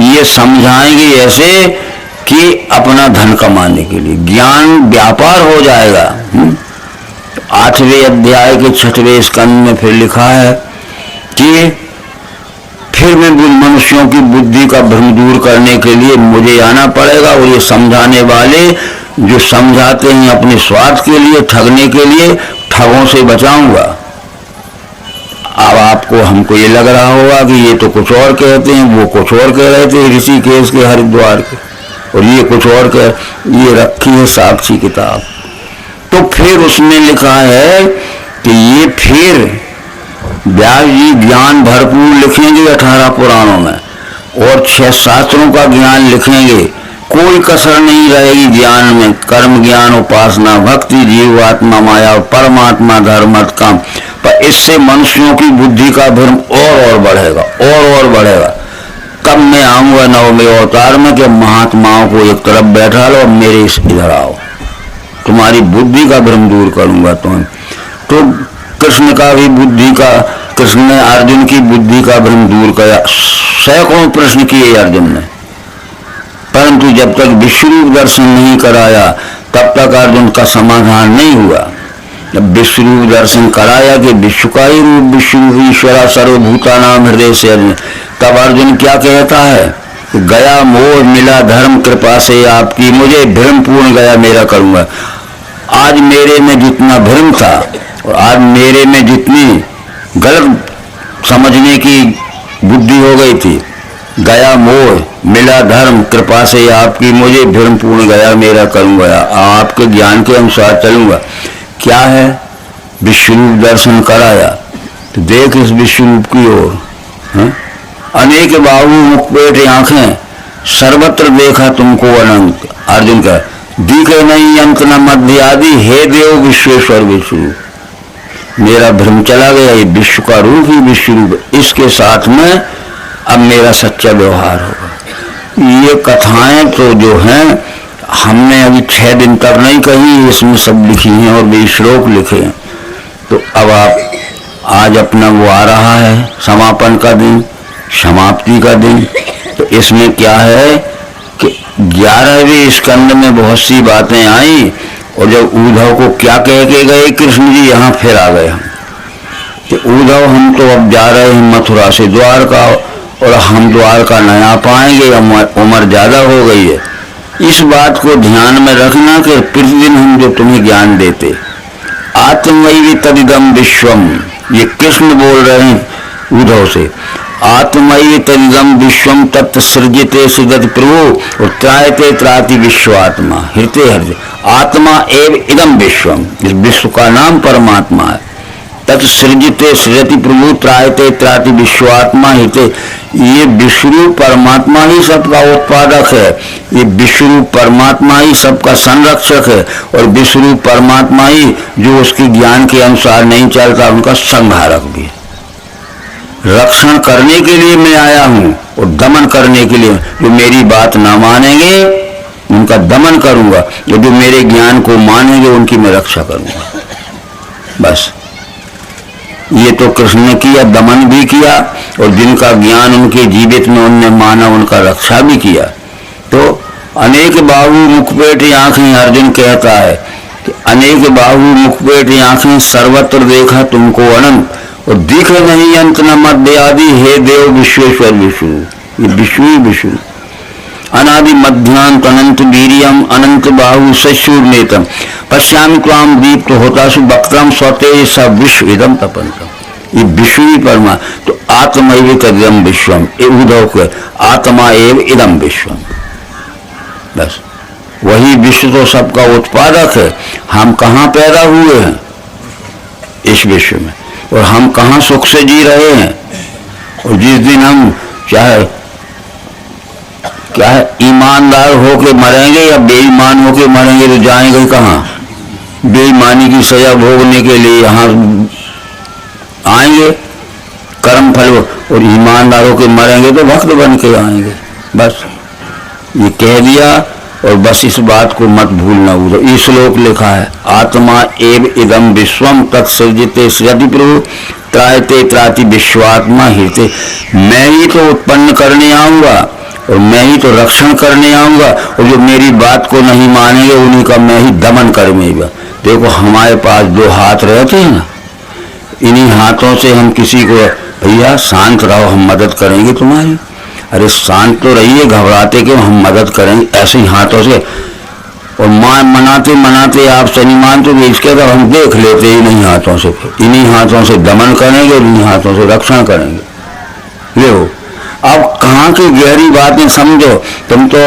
ये समझाएंगे ऐसे कि अपना धन कमाने के लिए, ज्ञान व्यापार हो जाएगा। 8वें अध्याय के 6वें स्कंद में फिर लिखा है कि फिर मैं मनुष्यों की बुद्धि का भ्रम दूर करने के लिए मुझे आना पड़ेगा, और ये समझाने वाले जो समझाते हैं अपने स्वार्थ के लिए, ठगने के लिए, ठगों से बचाऊंगा। अब आपको हमको ये लग रहा होगा कि ये तो कुछ और कहते हैं, वो कुछ और कह रहे थे ऋषिकेश के हरिद्वार के, और ये कुछ और कह, ये रखी है साक्षी किताब। तो फिर उसमें लिखा है कि ये फिर व्यास जी ज्ञान भरपूर लिखेंगे 18 पुराणों में, और 6 शास्त्रों का ज्ञान लिखेंगे, कोई कसर नहीं रहेगी ज्ञान में, कर्म ज्ञान उपासना भक्ति जीव आत्मा माया और परमात्मा धर्म अर्थ काम। पर इससे मनुष्यों की बुद्धि का भ्रम और बढ़ेगा, और बढ़ेगा। कब मैं आऊंगा 9वें अवतार में कि महात्माओं को एक तरफ बैठा लो, मेरे इधर आओ, तुम्हारी बुद्धि का भ्रम दूर करूंगा तुम। तो कृष्ण का भी बुद्धि का, कृष्ण ने अर्जुन की बुद्धि का भ्रम दूर किया, सैकड़ों प्रश्न किए अर्जुन ने, परंतु जब तक विश्वरूप दर्शन नहीं कराया तब तक अर्जुन का समाधान नहीं हुआ। जब विश्वरूप दर्शन कराया कि विश्व का ही रूप विश्वरूप ईश्वरा सर्वभूतानाम हृदय से, तब अर्जुन क्या कहता है कि गया मोह मिला धर्म कृपा से आपकी, मुझे भ्रम पूर्ण गया मेरा करूंगा। आज मेरे में जितना भ्रम था और आज मेरे में जितनी गलत समझने की बुद्धि हो गई थी, गया मोह मिला धर्म कृपा से आपकी, मुझे भ्रम पूर्ण गया मेरा करूंगा, आपके ज्ञान के अनुसार चलूंगा। क्या है? विश्वरूप दर्शन कराया तो देख इस विश्वरूप की ओर, अनेक बाहु मुखपेट आंखें सर्वत्र देखा तुमको अनंत। अर्जुन का दिखे नहीं अंत न मध्य आदि, हे देव विश्वेश्वर विश्वरूप। मेरा भ्रम चला गया, ये विश्व का रूप ही विश्वरूप, इसके साथ में अब मेरा सच्चा व्यवहार होगा। ये कथाएं तो जो हैं हमने अभी 6 दिन तक नहीं कही, इसमें सब लिखी हैं और भी श्लोक लिखे हैं। तो अब आप आज अपना वो आ रहा है समापन का दिन, समाप्ति का दिन। तो इसमें क्या है कि 11वें स्कंद में बहुत सी बातें आई, और जब उद्धव को क्या कह के गए कृष्ण जी, यहाँ फिर आ गए हम कि उद्धव हम तो अब जा रहे हैं मथुरा से द्वारका, और हम द्वारका नहीं आ पाएंगे, उम्र ज्यादा हो गई है। इस बात को ध्यान में रखना कि प्रतिदिन हम जो तुम्हें ज्ञान देते, आत्मैव तदिदम विश्वम, ये कृष्ण बोल रहे हैं उद्धव से, आत्मैव तदिदम विश्वम तत् सृजते सृजति प्रभु और त्रायते त्राति विश्वात्मा हृते हृदय। आत्मा एव इदम विश्वम, इस विश्व का नाम परमात्मा है। तत् सृजते सृजति प्रभु त्रायते त्राति विश्वात्मा हिते, ये विश्वरूप परमात्मा ही सबका उत्पादक है, ये विश्वरूप परमात्मा ही सबका संरक्षक है, और विश्वरूप परमात्मा ही जो उसके ज्ञान के अनुसार नहीं चलता उनका संहारक भी है। रक्षण करने के लिए मैं आया हूं और दमन करने के लिए, जो मेरी बात ना मानेंगे उनका दमन करूंगा, जो मेरे ज्ञान को मानेंगे उनकी मैं रक्षा करूंगा। बस ये तो कृष्ण ने किया, दमन भी किया, और जिनका ज्ञान उनके जीवित में उनने माना उनका रक्षा भी किया। तो अनेक बाहु मुखपेट आंखें, अर्जुन कहता है कि अनेक बाहु मुखपेट आंखें सर्वत्र देखा तुमको अनंत, और दिखे नहीं अंत न मध्य आदि, हे देव विश्वेश्वर विष्णु। ये विष्णु ही विष्णु, अनादि मध्यांत अनंत वीरियम अनंत बाहु सशूर नेतम। पश्यामि त्वाम दीप्त होतासु वक्त्रम स्वते सब विश्व इदम तपंतम। ये विश्व ही परमा, तो आत्मैव तदिदम विश्वम, ये उद्धव के आत्मा एव इदम विश्वम। बस वही विश्व तो सबका उत्पादक है। हम कहाँ पैदा हुए हैं? इस विश्व में। और हम कहाँ सुख से जी रहे हैं? और जिस दिन हम चाहे क्या है ईमानदार होके मरेंगे या बेईमान होके मरेंगे, तो जाएंगे कहाँ? बेईमानी की सजा भोगने के लिए यहाँ आएंगे कर्म फल, और ईमानदार होके मरेंगे तो भक्त बन के आएंगे। बस ये कह दिया, और बस इस बात को मत भूलना। उधर ये श्लोक लिखा है, आत्मा एव इदम विश्वम तत्सृजते सृजति प्रभु त्रायते त्राति विश्वात्मा हिते। मैं ही तो उत्पन्न करने आऊंगा और मैं ही तो रक्षण करने आऊंगा, और जो मेरी बात को नहीं मानेंगे उन्हीं का मैं ही दमन करूंगा। देखो हमारे पास दो हाथ रहते हैं ना, इन्हीं हाथों से हम किसी को, भैया शांत रहो हम मदद करेंगे तुम्हारी, अरे शांत तो रहिए, घबराते क्यों, हम मदद करेंगे, ऐसे ही हाथों से। और मनाते मनाते आप शनि मानते तो इसके तो हम देख लेते इन्हीं हाथों से, इन्हीं हाथों से दमन करेंगे, इन्हीं हाथों से रक्षण करेंगे। ले अब कहाँ की गहरी बातें समझो। तुम तो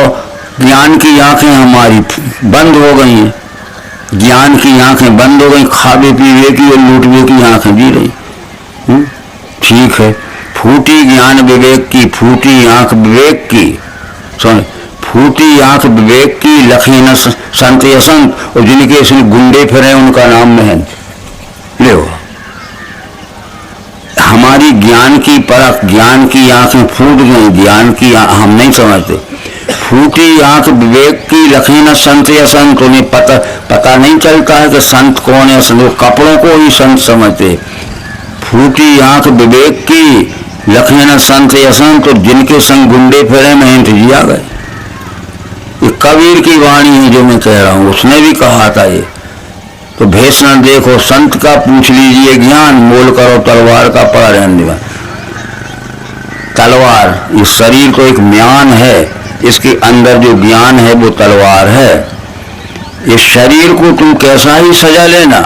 ज्ञान की आंखें हमारी बंद हो गई हैं, ज्ञान की आंखें बंद हो गई, खावे पीवे की और लूटवे की आंखें जी रही। ठीक है, फूटी ज्ञान विवेक की, फूटी आंख विवेक की, सुन, फूटी आंख विवेक की, लखी न संत असंत, और जिनके इसमें गुंडे फिरे उनका नाम महंत। ले हमारी ज्ञान की परख, ज्ञान की आंखें फूट गई, ज्ञान की हम नहीं समझते। फूटी आंख विवेक की, लखी न संत असंत, उन्हें पता नहीं चलता है कि संत कौन है, संत वो कपड़ों को ही संत समझते। फूटी आंख विवेक की, लखन संत असंत, तो जिनके संग गुंडे फिरे महंत जी आ गए। ये कबीर की वाणी है जो मैं कह रहा हूं, उसने भी कहा था ये। तो भेष न देखो संत का, पूछ लीजिए ज्ञान, मोल करो तलवार का पड़ा रहने दीवान। तलवार, ये शरीर तो एक म्यान है, इसके अंदर जो ज्ञान है वो तलवार है। इस शरीर को तुम कैसा ही सजा लेना,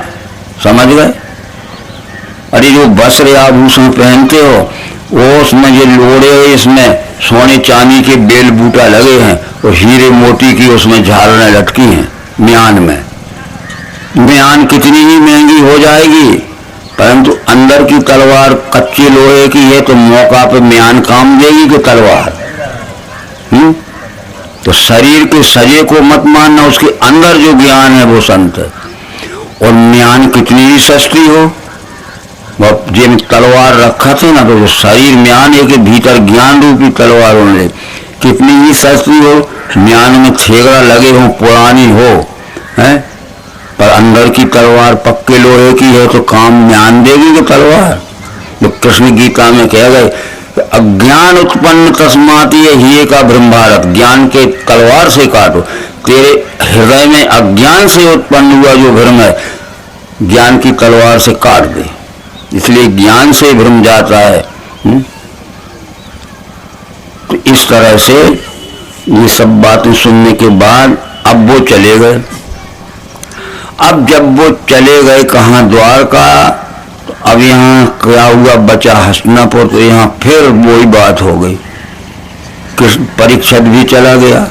समझ गए? अरे जो वस्त्र आभूषण पहनते हो वो उसमें ये लोड़े, इसमें सोने चांदी के बेल बूटा लगे हैं और हीरे मोती की उसमें झालरें लटकी हैं म्यान में। म्यान कितनी ही महंगी हो जाएगी, परंतु अंदर की तलवार कच्चे लोहे की है, तो मौका पे म्यान काम देगी कि तलवार। तो शरीर के सजे को मत मानना, उसके अंदर जो ज्ञान है वो संत है। और म्यान कितनी ही सस्ती हो, जिन तलवार रखा थे ना, तो जो शरीर म्यान है के भीतर ज्ञान रूपी तलवार होने, कितनी ही सस्ती हो, म्यान में छेगड़ा लगे हो, पुरानी हो, है, पर अंदर की तलवार पक्के लोहे की है, तो काम ज्ञान देगी कि तलवार। तो कृष्ण गीता में कह गए, अज्ञान उत्पन्न तस्मात ये हीरे का ब्रह्मारत, ज्ञान के तलवार से काटो। तेरे हृदय में अज्ञान से उत्पन्न हुआ जो भ्रम है, ज्ञान की तलवार से काट दे। इसलिए ज्ञान से भ्रम जाता है। तो इस तरह से ये सब बातें सुनने के बाद अब वो चले गए। अब जब वो चले गए कहाँ, द्वारका, तो अब यहाँ क्या हुआ, बचा हस्तिनापुर। तो यहाँ फिर वही बात हो गई, कृष्ण परीक्षित भी चला गया,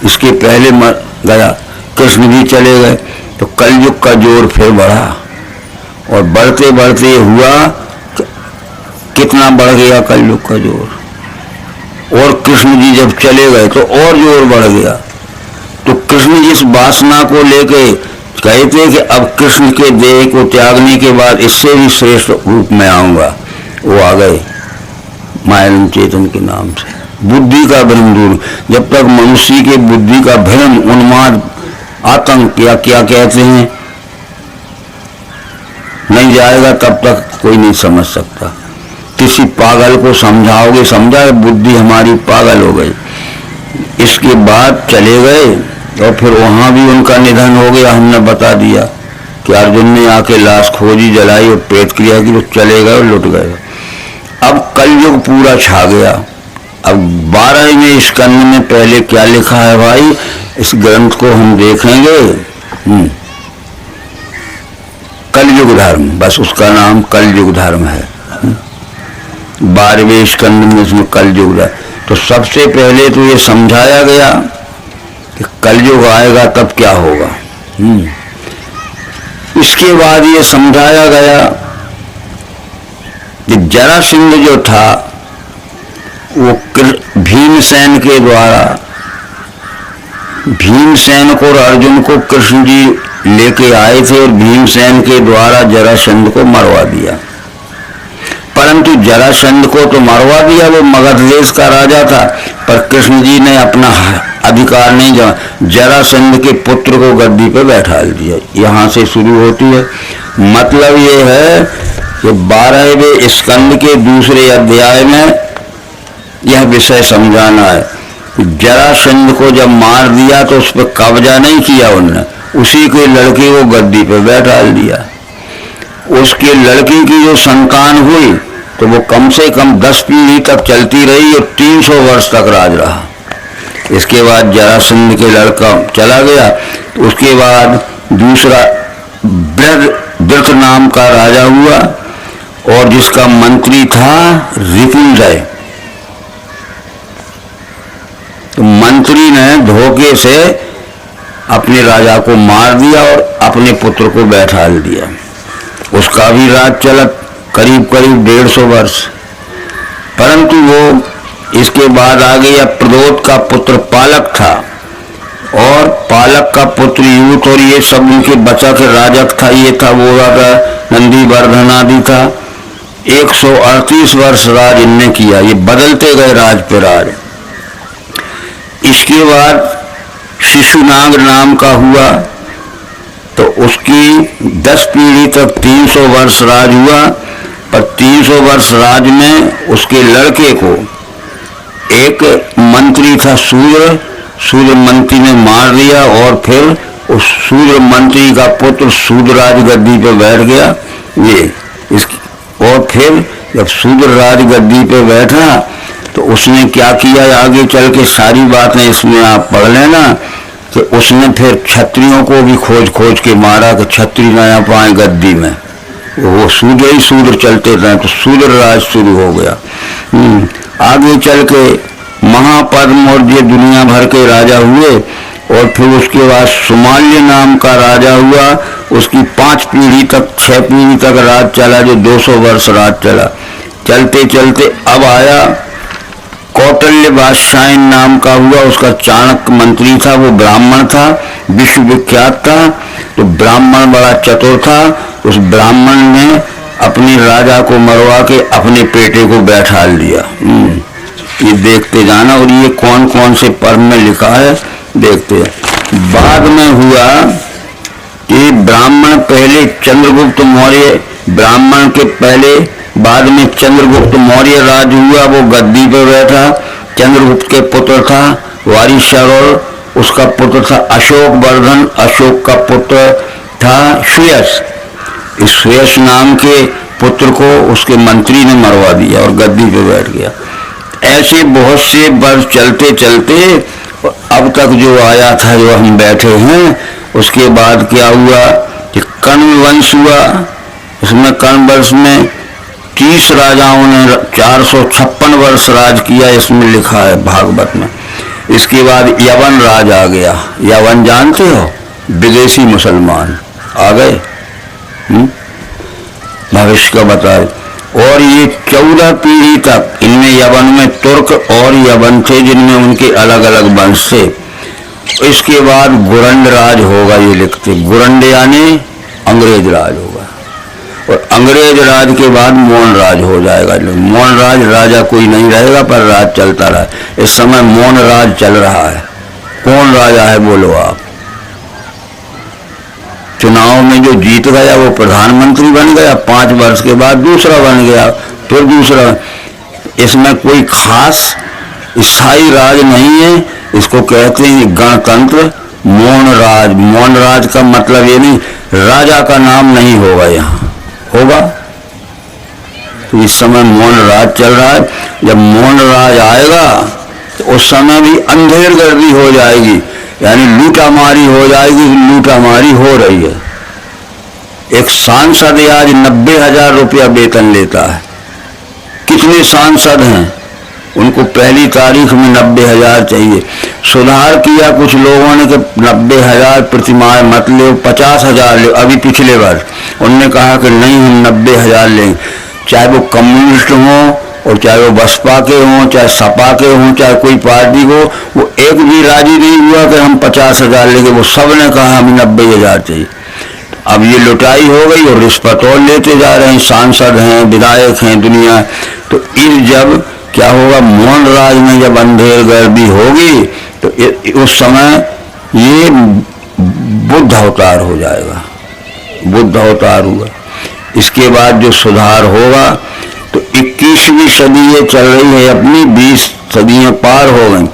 इसके पहले मर गया, कृष्ण भी चले गए। तो कलयुग का जोर फिर बढ़ा, और बढ़ते बढ़ते हुआ कितना बढ़ गया कलयुग का जोर। और कृष्ण जी जब चले गए तो और जोर बढ़ गया। तो कृष्ण जी इस वासना को लेके कहते कि अब कृष्ण के देह को त्यागने के बाद इससे भी श्रेष्ठ रूप में आऊंगा। वो आ गए मायानंद चेतन के नाम से। बुद्धि का भ्रम दूर, जब तक मनुष्य के बुद्धि का भ्रम, उन्माद, आतंक या क्या कहते हैं नहीं जाएगा, तब तक कोई नहीं समझ सकता। किसी पागल को समझाओगे, समझा, बुद्धि हमारी पागल हो गई। इसके बाद चले गए, और फिर वहां भी उनका निधन हो गया। हमने बता दिया कि अर्जुन ने आके लाश खोजी, जलाई और पेट क्रिया की, तो चले गए और लुट गए। अब कलयुग पूरा छा गया। अब 12वें स्कंद में पहले क्या लिखा है भाई, इस ग्रंथ को हम देखेंगे कलयुग धर्म, बस उसका नाम कलयुग धर्म है। 12वें स्कंद में उसमें कलयुग धर्म। तो सबसे पहले तो ये समझाया गया कि कलयुग आएगा तब क्या होगा। इसके बाद ये समझाया गया कि जरासंध जो था वो भीमसेन के द्वारा, भीमसेन को और अर्जुन को कृष्ण जी लेके आए थे और भीमसेन के द्वारा जरासंध को मरवा दिया। परंतु जरासंध को तो मरवा दिया, वो मगध देश का राजा था, पर कृष्ण जी ने अपना अधिकार नहीं जमा, जरासंध के पुत्र को गद्दी पे बैठा दिया। यहाँ से शुरू होती है। मतलब ये है कि 12वें स्कंद के दूसरे अध्याय में यह विषय समझाना है। जरासंध को जब मार दिया तो उस पर कब्जा नहीं किया उन्होंने, उसी के लड़के को गद्दी पे बैठा दिया। उसके लड़की की जो संतान हुई तो वो कम से कम 10 पीढ़ी तक चलती रही और 300 वर्ष तक राज रहा। इसके बाद जरासंध के लड़का चला गया। तो उसके बाद दूसरा वृत्र नाम का राजा हुआ और जिसका मंत्री था रिपुंजय। तो मंत्री ने धोखे से अपने राजा को मार दिया और अपने पुत्र को बैठा दिया। उसका भी राज चला करीब करीब 150 वर्ष। परंतु वो इसके बाद आ गया प्रदोत का पुत्र पालक था और पालक का पुत्र यूथ और ये सब उनके बचा के राजक था। ये था वो राजा नंदीवर्धन आदि था। 138 वर्ष राज इनने किया। ये बदलते गए राज पे राज। इसके बाद शिशुनाग नाम का हुआ तो उसकी 10 पीढ़ी तक 300 वर्ष राज हुआ। पर 300 वर्ष राज में उसके लड़के को एक मंत्री था शूद्र मंत्री ने मार दिया और फिर उस शूद्र मंत्री का पुत्र शूद्रराज गद्दी पे बैठ गया। और फिर जब शूद्रराज गद्दी पे बैठा तो उसने क्या किया, आगे चल के सारी बातें इसमें आप पढ़ लेना कि उसने फिर क्षत्रियों को भी खोज खोज के मारा कि क्षत्रिय न आ पाए गद्दी में। वो शूद्र ही शूद्र चलते रहे तो शूद्र राज शुरू हो गया। आगे चल के महापद्म और ये दुनिया भर के राजा हुए और फिर उसके बाद सुमाल्य नाम का राजा हुआ। उसकी 5 पीढ़ी तक 6 पीढ़ी तक राज चला, जो 200 वर्ष राज चला। चलते चलते अब आया कौटल्य बादशाह नाम का हुआ। उसका चाणक्य मंत्री था, वो ब्राह्मण था, विश्वविख्यात था। तो ब्राह्मण बड़ा चतुर था। उस ब्राह्मण ने अपने राजा को मरवा के अपने बेटे को बैठा लिया। ये देखते जाना। और ये कौन कौन से पर्व में लिखा है देखते हैं। बाद में हुआ कि ब्राह्मण पहले चंद्रगुप्त मौर्य, ब्राह्मण के पहले बाद में चंद्रगुप्त मौर्य राज हुआ। वो गद्दी पर बैठा। चंद्रगुप्त के पुत्र था वारिशर और उसका पुत्र था अशोक वर्धन। अशोक का पुत्र था श्रेयस। इस श्रेयस नाम के पुत्र को उसके मंत्री ने मरवा दिया और गद्दी पे बैठ गया। ऐसे बहुत से वर्ष चलते चलते अब तक जो आया था, जो हम बैठे हैं, उसके बाद क्या हुआ कि कर्ण वंश हुआ। उसमें कर्ण वंश में 30 राजाओं ने 456 वर्ष राज किया, इसमें लिखा है भागवत में। इसके बाद यवन राज आ गया। यवन जानते हो, विदेशी मुसलमान आ गए, भविष्य का बताए। और ये 14 पीढ़ी तक इनमें यवन में तुर्क और यवन थे, जिनमें उनके अलग अलग वंश थे। इसके बाद गुरंड राज होगा, ये लिखते। गुरंड यानी अंग्रेज राज होगा। और अंग्रेज राज के बाद मौन राज हो जाएगा। मौन राज, राजा कोई नहीं रहेगा पर राज चलता रहा। इस समय मौन राज चल रहा है। कौन राजा है बोलो आप? चुनाव में जो जीत गया वो प्रधानमंत्री बन गया, 5 वर्ष के बाद दूसरा बन गया, फिर दूसरा। इसमें कोई खास स्थायी राज नहीं है। इसको कहते हैं गणतंत्र, मौन राज। मौन राज का मतलब ये नहीं राजा का नाम नहीं होगा, यहाँ होगा। तो इस समय मौन राज चल रहा है। जब मौन राज आएगा तो उस समय भी अंधेर गर्दी हो जाएगी। यानी लूटामारी हो जाएगी। लूटामारी हो रही है। एक सांसद आज 90,000 रुपया वेतन लेता है। कितने सांसद हैं, उनको पहली तारीख में 90,000 चाहिए। सुधार किया कुछ लोगों ने कि 90,000 प्रतिमाह मत ले, 50,000 ले। अभी पिछले वर्ष उन्होंने कहा कि नहीं, हम 90,000 लेंगे। चाहे वो कम्युनिस्ट हों और चाहे वो बसपा के हों, चाहे सपा के हों, चाहे कोई पार्टी हो, वो एक भी राजी नहीं हुआ कि हम 50,000 लेंगे। वो सब ने कहा हमें 90,000 चाहिए। अब ये लुटाई हो गई और रिश्वत और लेते जा रहे हैं। सांसद हैं, विधायक हैं, दुनिया। तो इस जब क्या होगा, मोहन राज में जब अंधेर गर्दी होगी तो उस समय ये बुद्ध अवतार हो जाएगा। बुद्ध अवतार हुआ। इसके बाद जो सुधार होगा तो 21वीं सदी ये चल रही है अपनी, 20 सदियां पार हो गई।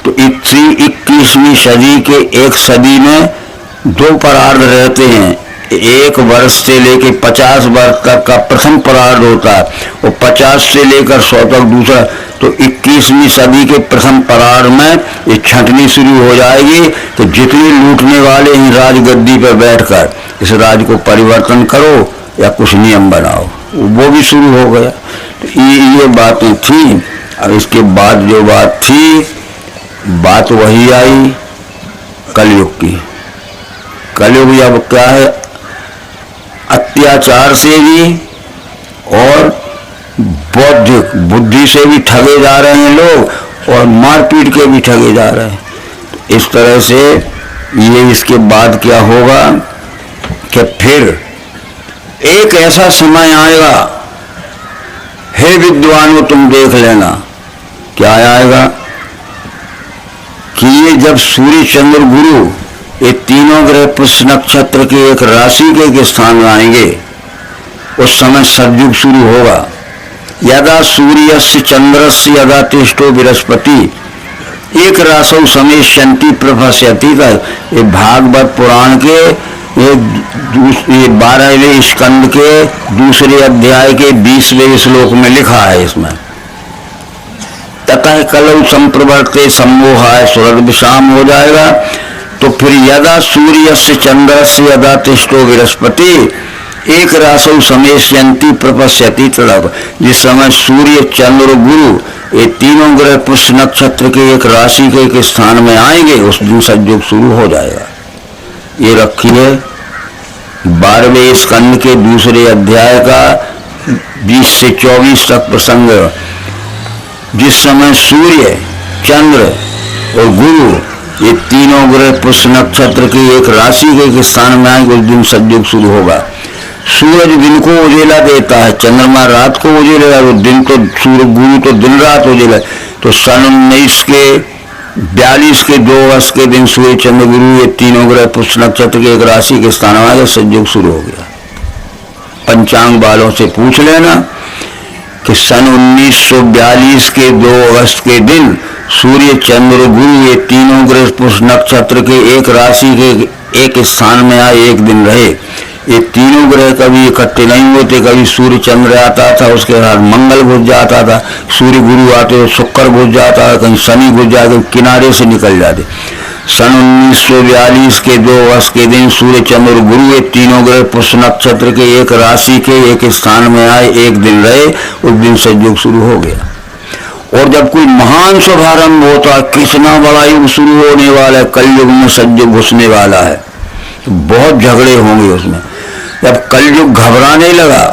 तो 21वीं सदी के एक सदी में 2 परार्ध रहते हैं। 1 वर्ष से लेकर 50 वर्ष तक का प्रथम परार्ध होता है और 50 से लेकर 100 तक दूसरा। तो 21वीं सदी के प्रथम परार्ध में ये छंटनी शुरू हो जाएगी। तो जितने लूटने वाले हैं राजगद्दी पर बैठकर इस राज को परिवर्तन करो या कुछ नियम बनाओ, वो भी शुरू हो गया। तो ये बातें थी। अब इसके बाद जो बात थी, बात वही आई कलयुग की। कलयुग अब क्या है, अत्याचार से भी और बौद्धिक बुद्धि से भी ठगे जा रहे हैं लोग और मारपीट के भी ठगे जा रहे हैं। तो इस तरह से ये इसके बाद क्या होगा कि फिर एक ऐसा समय आएगा, हे विद्वानों तुम देख लेना, क्या आएगा कि ये जब सूर्य चंद्र गुरु ये तीनों ग्रह पुष्य नक्षत्र के एक राशि के एक स्थान में आएंगे, उस समय सतयुग शुरू होगा। यदा सूर्यस्य चंद्रस्य यदा तिष्ठो बृहस्पति एक रासौ समेष्यन्ति प्रभस्यति का ये भागवत पुराण के ये 12वें स्कंद के दूसरे अध्याय के 20वें श्लोक में लिखा है। इसमें ततः कलौ संप्रवर्ते सम्मोहाय सुरद विषाम हो जाएगा। तो फिर यदा सूर्य से चंद्र से यदा तिष्ठो बृहस्पति एक रासौ समेष्यन्ति प्रपश्यति तड़प, जिस समय सूर्य चंद्र गुरु ये तीनों ग्रह पुष्य नक्षत्र के एक राशि के एक स्थान में आएंगे, उस दिन सतयुग शुरू हो जाएगा। ये रखिए 12वें स्कंद के दूसरे अध्याय का 20 से 24 तक प्रसंग। जिस समय सूर्य चंद्र और गुरु ये तीनों ग्रह पुष्य नक्षत्र के एक राशि के एक स्थान में आएंगे, उस दिन सतयुग शुरू होगा। सूरज दिन को उजेला देता है, चंद्रमा रात को उजेला, वो दिन तो सूर्य गुरु तो दिन रात उजेला। तो सन 1942 के 2 वर्ष के दिन सूर्य चंद्र गुरु ये तीनों ग्रह पुष्य नक्षत्र के एक राशि के स्थान में आएगा, सतयुग शुरू हो गया। पंचांग वालों से पूछ लेना कि सन 1942 के 2 अगस्त के दिन सूर्य चंद्र गुरु ये तीनों ग्रह पुष्य नक्षत्र के एक राशि के एक स्थान में आए, एक दिन रहे। ये तीनों ग्रह कभी इकट्ठे नहीं होते, कभी सूर्य चंद्र आता था उसके साथ मंगल घुस जाता था, सूर्य गुरु आते तो शुक्र घुस जाता था, कहीं शनि घुस जाते, किनारे से निकल जाते। सन 1942 के 2 वर्ष के दिन सूर्य चंद्र गुरु ये तीनों ग्रह पुष्य नक्षत्र के एक राशि के एक स्थान में आए, एक दिन रहे, उस दिन सतयुग शुरू हो गया। और जब कोई महान शुभारंभ होता है, कितना बड़ा युग शुरू होने वाला है, कलयुग में सतयुग घुसने वाला है, तो बहुत झगड़े होंगे उसमें। जब कलयुग घबराने लगा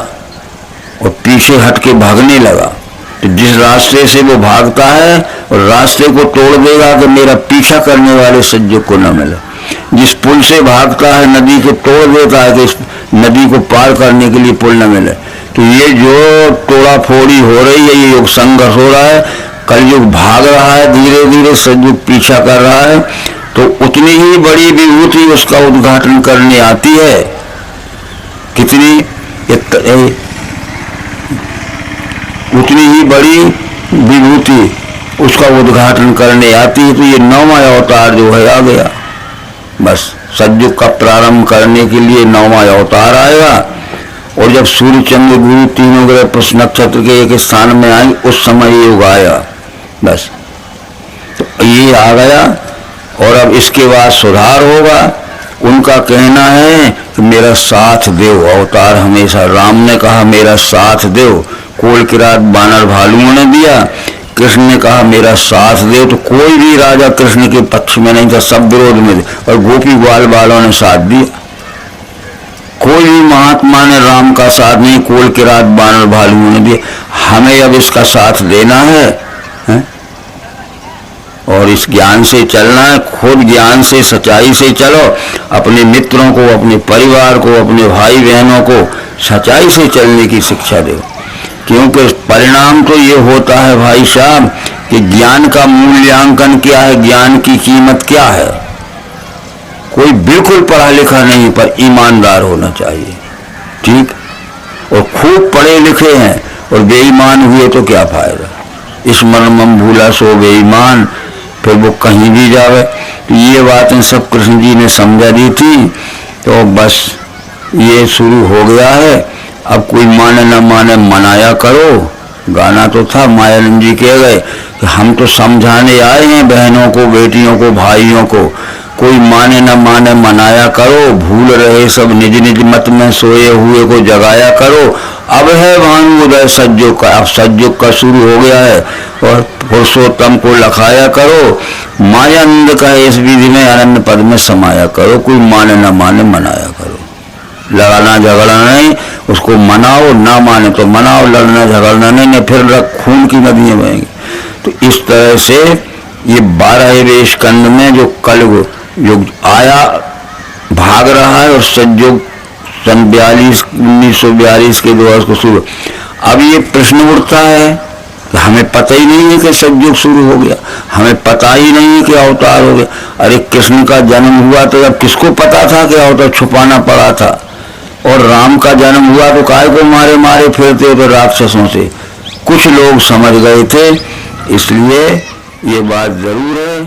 और पीछे हट के भागने लगा, तो जिस रास्ते से वो भागता है और रास्ते को तोड़ देगा कि मेरा पीछा करने वाले सतयुग को न मिले। जिस पुल से भागता है नदी को तोड़ देता है कि इस नदी को पार करने के लिए पुल न मिले। तो ये जो तोड़ा फोड़ी हो रही है, ये युग संघर्ष हो रहा है, कलयुग भाग रहा है, धीरे धीरे सतयुग पीछा कर रहा है। तो उतनी ही बड़ी विभूति उसका उद्घाटन करने आती है, कितनी उतनी ही बड़ी विभूति उसका उद्घाटन करने आती है। तो ये 9वां अवतार जो है आ गया, बस सतयुग का प्रारंभ करने के लिए 9वां अवतार आएगा। और जब सूर्य चंद्र गुरु तीनों ग्रह पुष्य नक्षत्र के एक स्थान में आए, उस समय ये युग आया, बस। तो ये आ गया और अब इसके बाद सुधार होगा। उनका कहना है कि मेरा साथ दो, अवतार हमेशा राम ने कहा मेरा साथ दो, कोल किरात बानर भालुओं ने दिया, कृष्ण ने कहा मेरा साथ दो, तो कोई भी राजा कृष्ण के पक्ष में नहीं था, सब विरोध में थे, और गोपी ग्वाल बालों ने साथ दिया। कोई भी महात्मा ने राम का साथ नहीं, कोल किरात बानर भालुओं ने दिया। हमें अब इसका साथ देना है और इस ज्ञान से चलना है, खुद ज्ञान से सच्चाई से चलो, अपने मित्रों को, अपने परिवार को, अपने भाई बहनों को सच्चाई से चलने की शिक्षा दो। क्योंकि परिणाम तो ये होता है भाई साहब कि ज्ञान का मूल्यांकन क्या है, ज्ञान की कीमत क्या है। कोई बिल्कुल पढ़ा लिखा नहीं पर ईमानदार होना चाहिए, ठीक। और खूब पढ़े लिखे हैं और बेईमान हुए तो क्या फायदा। स्मरणम भूला सो बेईमान, फिर वो कहीं भी जावे। तो ये बातें सब कृष्ण जी ने समझा दी थी, तो बस ये शुरू हो गया है। अब कोई माने न माने मनाया करो। गाना तो था, मायानंद जी कह गए कि हम तो समझाने आए हैं बहनों को, बेटियों को, भाइयों को, कोई माने न माने मनाया करो। भूल रहे सब निज निज मत में, सोए हुए को जगाया करो। अब है भानुदय सज्जुग का, अब सज्जुग का शुरू हो गया है, और पुरुषोत्तम को लखाया करो। मायानंद का इस विधि में आनंद पद में समाया करो। कोई माने न माने मनाया करो, लड़ना झगड़ना नहीं, उसको मनाओ, ना माने तो मनाओ, लड़ना झगड़ना नहीं, फिर खून की नदियां बहेंगी। तो इस तरह से ये 12वें स्कंद में जो कलयुग युग आया, भाग रहा है, और सतयुग सन 1942 के द्वार को शुरू। अब ये प्रश्न उठता है कि हमें पता ही नहीं है कि सतयुग शुरू हो गया, हमें पता ही नहीं है कि अवतार हो गया। अरे कृष्ण का जन्म हुआ तो अब किसको पता था कि अवतार, छुपाना पड़ा था। और राम का जन्म हुआ तो काय को मारे मारे फिरते तो राक्षसों से। कुछ लोग समझ गए थे, इसलिए ये बात जरूर है